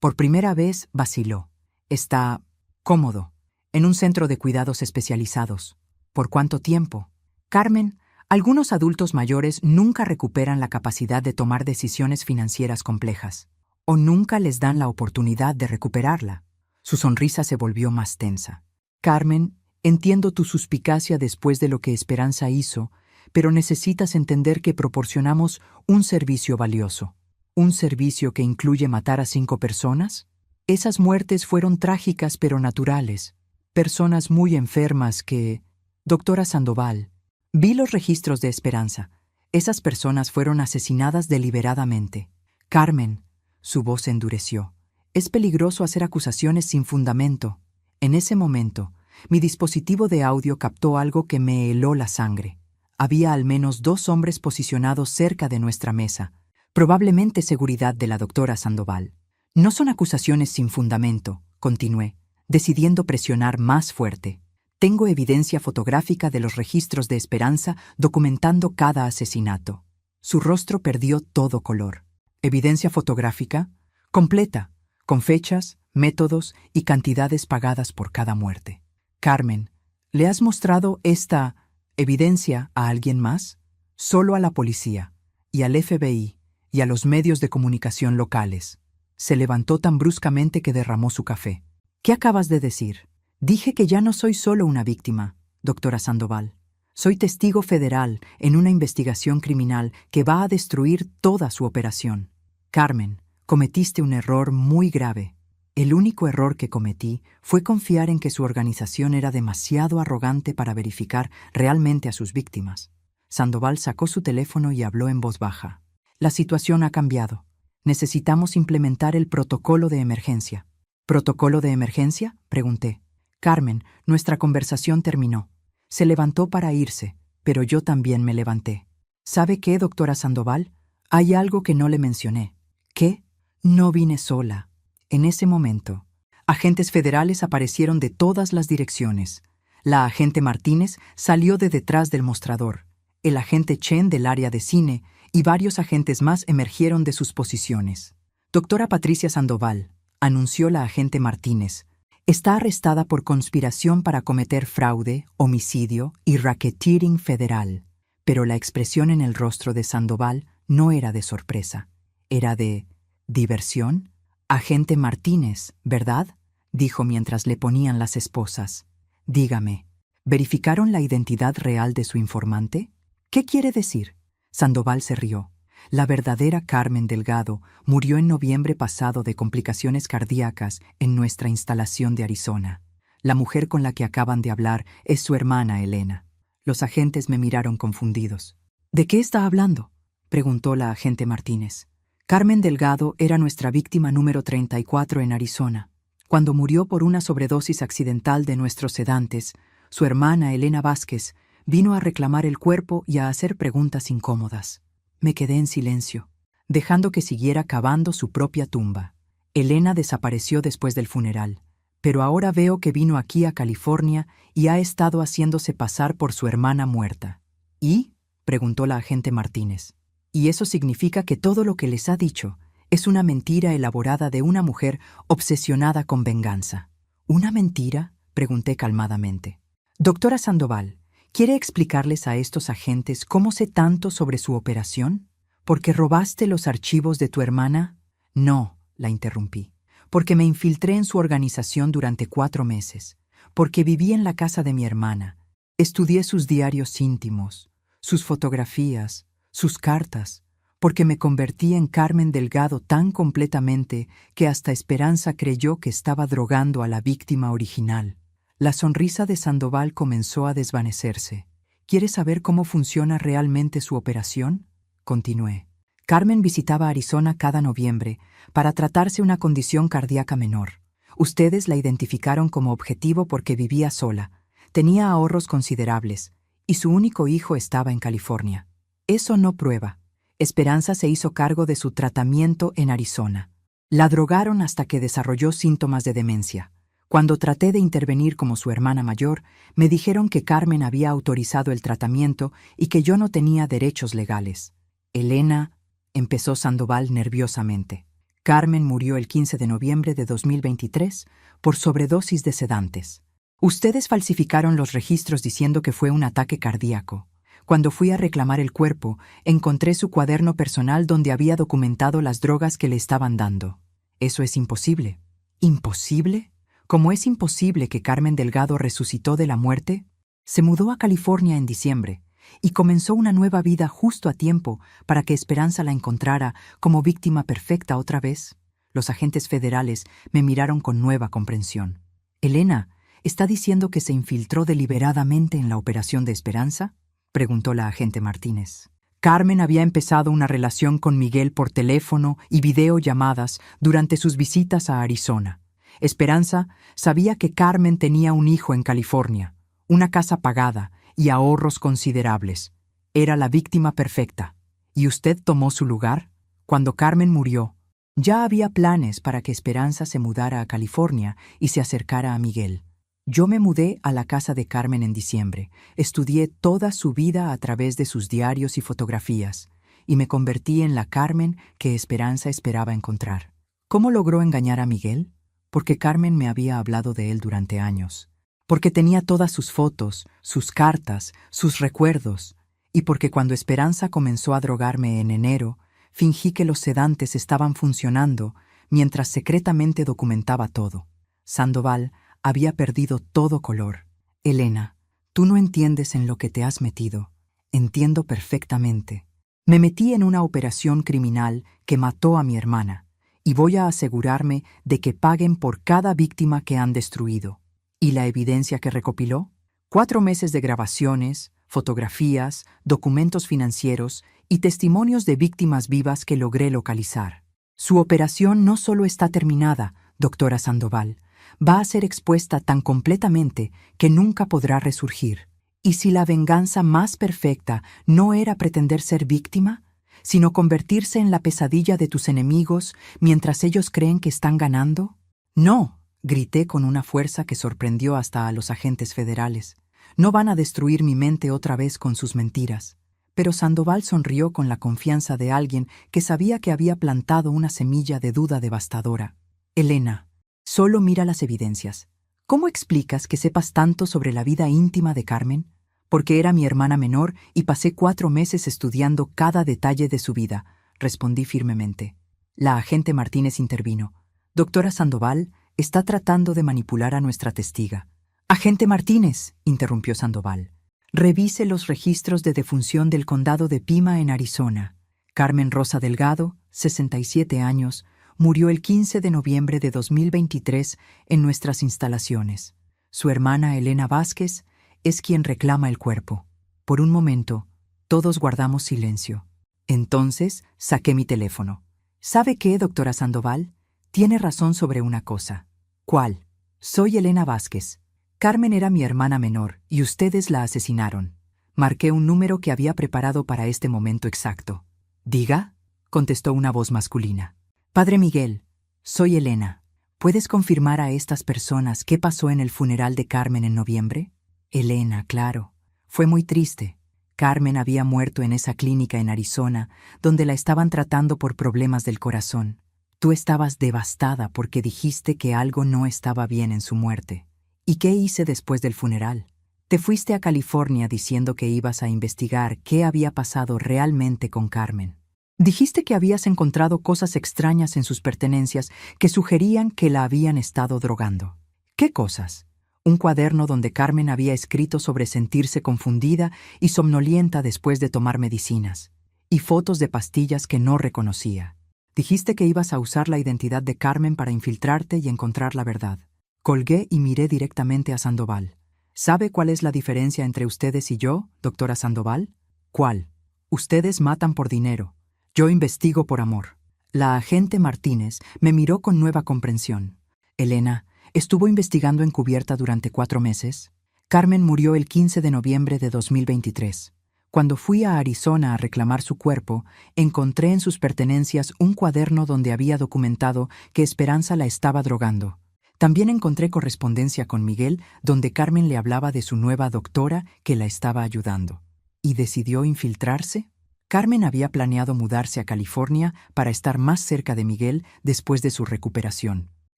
[SPEAKER 1] Por primera vez vaciló. «Está cómodo, en un centro de cuidados especializados». «¿Por cuánto tiempo?» «Carmen, algunos adultos mayores nunca recuperan la capacidad de tomar decisiones financieras complejas, o nunca les dan la oportunidad de recuperarla». Su sonrisa se volvió más tensa. «Carmen, entiendo tu suspicacia después de lo que Esperanza hizo, pero necesitas entender que proporcionamos un servicio valioso. ¿Un servicio que incluye matar a 5 personas? Esas muertes fueron trágicas pero naturales. Personas muy enfermas que... Doctora Sandoval, vi los registros de Esperanza. Esas personas fueron asesinadas deliberadamente». «Carmen», su voz se endureció, «es peligroso hacer acusaciones sin fundamento». En ese momento, mi dispositivo de audio captó algo que me heló la sangre. Había al menos 2 hombres posicionados cerca de nuestra mesa, probablemente seguridad de la doctora Sandoval. «No son acusaciones sin fundamento», continué, decidiendo presionar más fuerte. Tengo evidencia fotográfica de los registros de Esperanza documentando cada asesinato. Su rostro perdió todo color. ¿Evidencia fotográfica? Completa, con fechas, métodos y cantidades pagadas por cada muerte. Carmen, ¿le has mostrado esta evidencia a alguien más? Solo a la policía, y al FBI, y a los medios de comunicación locales. Se levantó tan bruscamente que derramó su café. ¿Qué acabas de decir? Dije que ya no soy solo una víctima, doctora Sandoval. Soy testigo federal en una investigación criminal que va a destruir toda su operación. Carmen, cometiste un error muy grave. El único error que cometí fue confiar en que su organización era demasiado arrogante para verificar realmente a sus víctimas. Sandoval sacó su teléfono y habló en voz baja. La situación ha cambiado. Necesitamos implementar el protocolo de emergencia. ¿Protocolo de emergencia?, pregunté. Carmen, nuestra conversación terminó. Se levantó para irse, pero yo también me levanté. ¿Sabe qué, doctora Sandoval? Hay algo que no le mencioné. ¿Qué? No vine sola. En ese momento, agentes federales aparecieron de todas las direcciones. La agente Martínez salió de detrás del mostrador. El agente Chen del área de cine y varios agentes más emergieron de sus posiciones. Doctora Patricia Sandoval, anunció la agente Martínez, está arrestada por conspiración para cometer fraude, homicidio y racketeering federal. Pero la expresión en el rostro de Sandoval no era de sorpresa. Era de diversión. Agente Martínez, ¿verdad?, dijo mientras le ponían las esposas. Dígame, ¿verificaron la identidad real de su informante? ¿Qué quiere decir? Sandoval se rió. La verdadera Carmen Delgado murió en noviembre pasado de complicaciones cardíacas en nuestra instalación de Arizona. La mujer con la que acaban de hablar es su hermana Elena. Los agentes me miraron confundidos. ¿De qué está hablando?, preguntó la agente Martínez. Carmen Delgado era nuestra víctima número 34 en Arizona. Cuando murió por una sobredosis accidental de nuestros sedantes, su hermana Elena Vázquez vino a reclamar el cuerpo y a hacer preguntas incómodas. Me quedé en silencio, dejando que siguiera cavando su propia tumba. Elena desapareció después del funeral, pero ahora veo que vino aquí a California y ha estado haciéndose pasar por su hermana muerta. ¿Y?, preguntó la agente Martínez. Y eso significa que todo lo que les ha dicho es una mentira elaborada de una mujer obsesionada con venganza. ¿Una mentira?, pregunté calmadamente. Doctora Sandoval, ¿quiere explicarles a estos agentes cómo sé tanto sobre su operación? ¿Porque robaste los archivos de tu hermana? No, la interrumpí. Porque me infiltré en su organización durante 4 meses. Porque viví en la casa de mi hermana. Estudié sus diarios íntimos, sus fotografías, sus cartas. Porque me convertí en Carmen Delgado tan completamente que hasta Esperanza creyó que estaba drogando a la víctima original. La sonrisa de Sandoval comenzó a desvanecerse. ¿Quiere saber cómo funciona realmente su operación?, continué. Carmen visitaba Arizona cada noviembre para tratarse una condición cardíaca menor. Ustedes la identificaron como objetivo porque vivía sola, tenía ahorros considerables, y su único hijo estaba en California. Eso no prueba. Esperanza se hizo cargo de su tratamiento en Arizona. La drogaron hasta que desarrolló síntomas de demencia. Cuando traté de intervenir como su hermana mayor, me dijeron que Carmen había autorizado el tratamiento y que yo no tenía derechos legales. Elena, empezó Sandoval nerviosamente. Carmen murió el 15 de noviembre de 2023 por sobredosis de sedantes. Ustedes falsificaron los registros diciendo que fue un ataque cardíaco. Cuando fui a reclamar el cuerpo, encontré su cuaderno personal donde había documentado las drogas que le estaban dando. Eso es imposible. ¿Imposible? Como es imposible que Carmen Delgado resucitó de la muerte, se mudó a California en diciembre y comenzó una nueva vida justo a tiempo para que Esperanza la encontrara como víctima perfecta otra vez. Los agentes federales me miraron con nueva comprensión. Elena, ¿está diciendo que se infiltró deliberadamente en la operación de Esperanza?, preguntó la agente Martínez. Carmen había empezado una relación con Miguel por teléfono y videollamadas durante sus visitas a Arizona. Esperanza sabía que Carmen tenía un hijo en California, una casa pagada y ahorros considerables. Era la víctima perfecta. ¿Y usted tomó su lugar? Cuando Carmen murió, ya había planes para que Esperanza se mudara a California y se acercara a Miguel. Yo me mudé a la casa de Carmen en diciembre, estudié toda su vida a través de sus diarios y fotografías, y me convertí en la Carmen que Esperanza esperaba encontrar. ¿Cómo logró engañar a Miguel? Porque Carmen me había hablado de él durante años, porque tenía todas sus fotos, sus cartas, sus recuerdos, y porque cuando Esperanza comenzó a drogarme en enero, fingí que los sedantes estaban funcionando mientras secretamente documentaba todo. Sandoval había perdido todo color. Elena, tú no entiendes en lo que te has metido. Entiendo perfectamente. Me metí en una operación criminal que mató a mi hermana, y voy a asegurarme de que paguen por cada víctima que han destruido. ¿Y la evidencia que recopiló? 4 meses de grabaciones, fotografías, documentos financieros y testimonios de víctimas vivas que logré localizar. Su operación no solo está terminada, doctora Sandoval, va a ser expuesta tan completamente que nunca podrá resurgir. ¿Y si la venganza más perfecta no era pretender ser víctima, sino convertirse en la pesadilla de tus enemigos mientras ellos creen que están ganando? No, grité con una fuerza que sorprendió hasta a los agentes federales. No van a destruir mi mente otra vez con sus mentiras. Pero Sandoval sonrió con la confianza de alguien que sabía que había plantado una semilla de duda devastadora. Elena, solo mira las evidencias. ¿Cómo explicas que sepas tanto sobre la vida íntima de Carmen? Porque era mi hermana menor y pasé 4 meses estudiando cada detalle de su vida, respondí firmemente. La agente Martínez intervino. Doctora Sandoval está tratando de manipular a nuestra testiga. Agente Martínez, interrumpió Sandoval. Revise los registros de defunción del condado de Pima en Arizona. Carmen Rosa Delgado, 67 años, murió el 15 de noviembre de 2023 en nuestras instalaciones. Su hermana Elena Vázquez es quien reclama el cuerpo. Por un momento, todos guardamos silencio. Entonces, saqué mi teléfono. ¿Sabe qué, doctora Sandoval? Tiene razón sobre una cosa. ¿Cuál? Soy Elena Vázquez. Carmen era mi hermana menor y ustedes la asesinaron. Marqué un número que había preparado para este momento exacto. «Diga», contestó una voz masculina. «Padre Miguel, soy Elena. ¿Puedes confirmar a estas personas qué pasó en el funeral de Carmen en noviembre?» Elena, claro. Fue muy triste. Carmen había muerto en esa clínica en Arizona, donde la estaban tratando por problemas del corazón. Tú estabas devastada porque dijiste que algo no estaba bien en su muerte. ¿Y qué hice después del funeral? Te fuiste a California diciendo que ibas a investigar qué había pasado realmente con Carmen. Dijiste que habías encontrado cosas extrañas en sus pertenencias que sugerían que la habían estado drogando. ¿Qué cosas? Un cuaderno donde Carmen había escrito sobre sentirse confundida y somnolienta después de tomar medicinas, y fotos de pastillas que no reconocía. Dijiste que ibas a usar la identidad de Carmen para infiltrarte y encontrar la verdad. Colgué y miré directamente a Sandoval. ¿Sabe cuál es la diferencia entre ustedes y yo, doctora Sandoval? ¿Cuál? Ustedes matan por dinero. Yo investigo por amor. La agente Martínez me miró con nueva comprensión. Elena, ¿estuvo investigando encubierta durante 4 meses? Carmen murió el 15 de noviembre de 2023. Cuando fui a Arizona a reclamar su cuerpo, encontré en sus pertenencias un cuaderno donde había documentado que Esperanza la estaba drogando. También encontré correspondencia con Miguel donde Carmen le hablaba de su nueva doctora que la estaba ayudando. ¿Y decidió infiltrarse? Carmen había planeado mudarse a California para estar más cerca de Miguel después de su recuperación.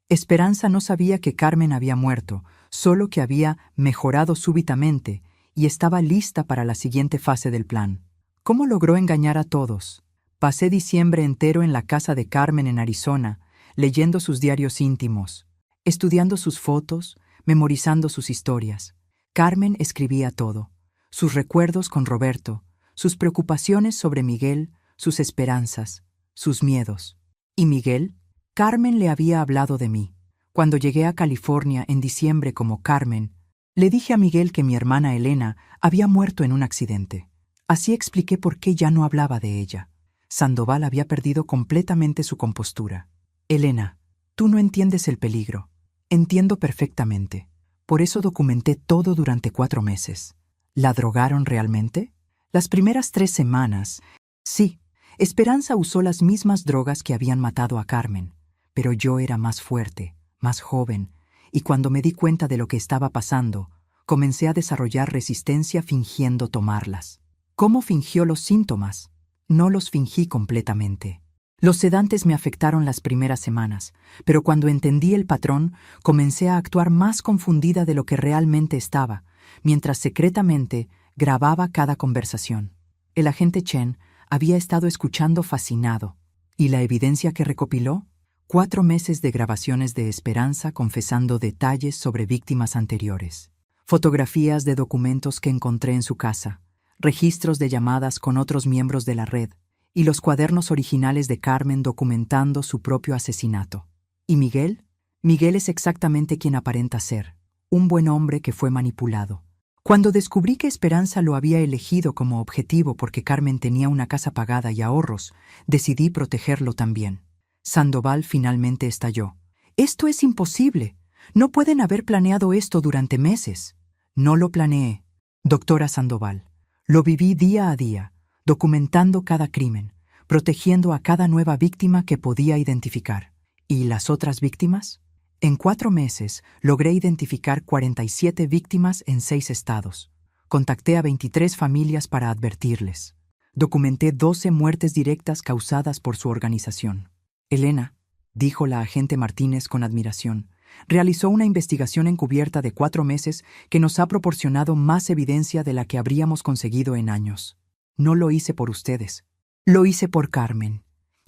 [SPEAKER 1] Esperanza no sabía que Carmen había muerto, solo que había mejorado súbitamente y estaba lista para la siguiente fase del plan. ¿Cómo logró engañar a todos? Pasé diciembre entero en la casa de Carmen en Arizona, leyendo sus diarios íntimos, estudiando sus fotos, memorizando sus historias. Carmen escribía todo, sus recuerdos con Roberto, sus preocupaciones sobre Miguel, sus esperanzas, sus miedos. ¿Y Miguel? Carmen le había hablado de mí. Cuando llegué a California en diciembre como Carmen, le dije a Miguel que mi hermana Elena había muerto en un accidente. Así expliqué por qué ya no hablaba de ella. Sandoval había perdido completamente su compostura. Elena, tú no entiendes el peligro. Entiendo perfectamente. Por eso documenté todo durante 4 meses. ¿La drogaron realmente? Las primeras 3 semanas, sí, Esperanza usó las mismas drogas que habían matado a Carmen, pero yo era más fuerte, más joven, y cuando me di cuenta de lo que estaba pasando, comencé a desarrollar resistencia fingiendo tomarlas. ¿Cómo fingió los síntomas? No los fingí completamente. Los sedantes me afectaron las primeras semanas, pero cuando entendí el patrón, comencé a actuar más confundida de lo que realmente estaba, mientras secretamente grababa cada conversación. El agente Chen había estado escuchando fascinado, y la evidencia que recopiló, 4 meses de grabaciones de Esperanza confesando detalles sobre víctimas anteriores, fotografías de documentos que encontré en su casa, registros de llamadas con otros miembros de la red, y los cuadernos originales de Carmen documentando su propio asesinato. ¿Y Miguel? Miguel es exactamente quien aparenta ser, un buen hombre que fue manipulado. Cuando descubrí que Esperanza lo había elegido como objetivo porque Carmen tenía una casa pagada y ahorros, decidí protegerlo también. Sandoval finalmente estalló. «Esto es imposible. No pueden haber planeado esto durante meses». «No lo planeé, doctora Sandoval. Lo viví día a día, documentando cada crimen, protegiendo a cada nueva víctima que podía identificar». ¿Y las otras víctimas? En 4 meses logré identificar 47 víctimas en 6 estados. Contacté a 23 familias para advertirles. Documenté 12 muertes directas causadas por su organización. Elena, dijo la agente Martínez con admiración, realizó una investigación encubierta de 4 meses que nos ha proporcionado más evidencia de la que habríamos conseguido en años. No lo hice por ustedes. Lo hice por Carmen.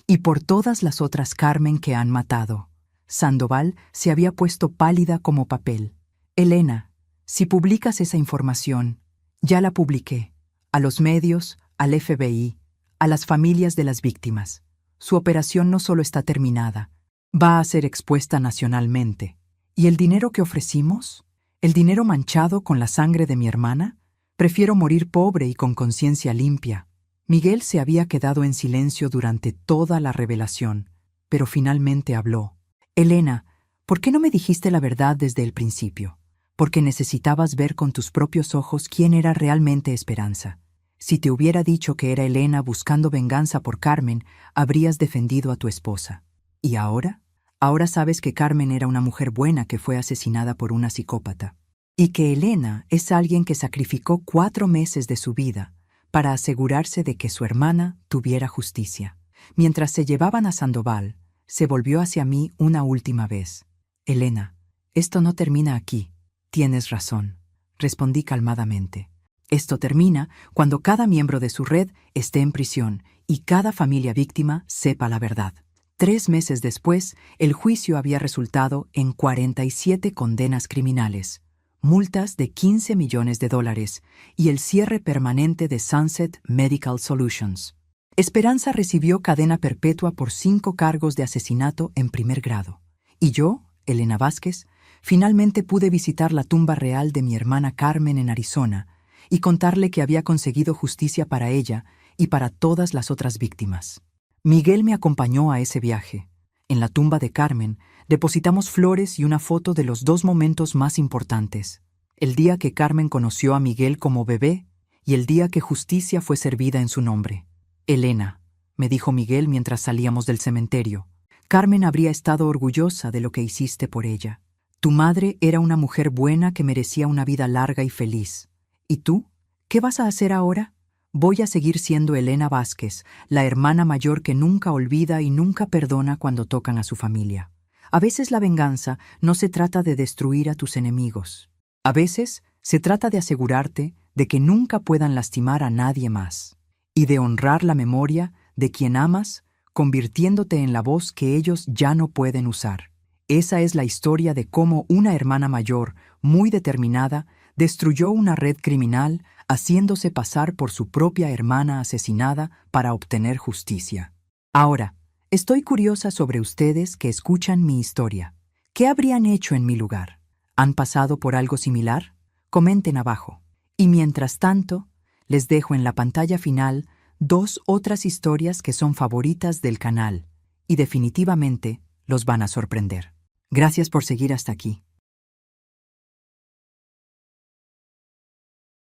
[SPEAKER 1] Y por todas las otras Carmen que han matado. Sandoval se había puesto pálida como papel. Elena, si publicas esa información, ya la publiqué. A los medios, al FBI, a las familias de las víctimas. Su operación no solo está terminada, va a ser expuesta nacionalmente. ¿Y el dinero que ofrecimos? ¿El dinero manchado con la sangre de mi hermana? Prefiero morir pobre y con conciencia limpia. Miguel se había quedado en silencio durante toda la revelación, pero finalmente habló. Elena, ¿por qué no me dijiste la verdad desde el principio? Porque necesitabas ver con tus propios ojos quién era realmente Esperanza. Si te hubiera dicho que era Elena buscando venganza por Carmen, habrías defendido a tu esposa. ¿Y ahora? Ahora sabes que Carmen era una mujer buena que fue asesinada por una psicópata. Y que Elena es alguien que sacrificó 4 meses de su vida para asegurarse de que su hermana tuviera justicia. Mientras se llevaban a Sandoval, se volvió hacia mí una última vez. Elena, esto no termina aquí. Tienes razón, respondí calmadamente. Esto termina cuando cada miembro de su red esté en prisión y cada familia víctima sepa la verdad. 3 meses después, el juicio había resultado en 47 condenas criminales, multas de $15 millones y el cierre permanente de Sunset Medical Solutions. Esperanza recibió cadena perpetua por 5 cargos de asesinato en primer grado. Y yo, Elena Vázquez, finalmente pude visitar la tumba real de mi hermana Carmen en Arizona y contarle que había conseguido justicia para ella y para todas las otras víctimas. Miguel me acompañó a ese viaje. En la tumba de Carmen depositamos flores y una foto de los 2 momentos más importantes: el día que Carmen conoció a Miguel como bebé y el día que justicia fue servida en su nombre. Elena, me dijo Miguel mientras salíamos del cementerio, Carmen habría estado orgullosa de lo que hiciste por ella. Tu madre era una mujer buena que merecía una vida larga y feliz. ¿Y tú? ¿Qué vas a hacer ahora? Voy a seguir siendo Elena Vázquez, la hermana mayor que nunca olvida y nunca perdona cuando tocan a su familia. A veces la venganza no se trata de destruir a tus enemigos. A veces se trata de asegurarte de que nunca puedan lastimar a nadie más. Y de honrar la memoria de quien amas, convirtiéndote en la voz que ellos ya no pueden usar. Esa es la historia de cómo una hermana mayor, muy determinada, destruyó una red criminal, haciéndose pasar por su propia hermana asesinada para obtener justicia. Ahora, estoy curiosa sobre ustedes que escuchan mi historia. ¿Qué habrían hecho en mi lugar? ¿Han pasado por algo similar? Comenten abajo. Y mientras tanto, les dejo en la pantalla final 2 otras historias que son favoritas del canal y definitivamente los van a sorprender. Gracias por seguir hasta aquí.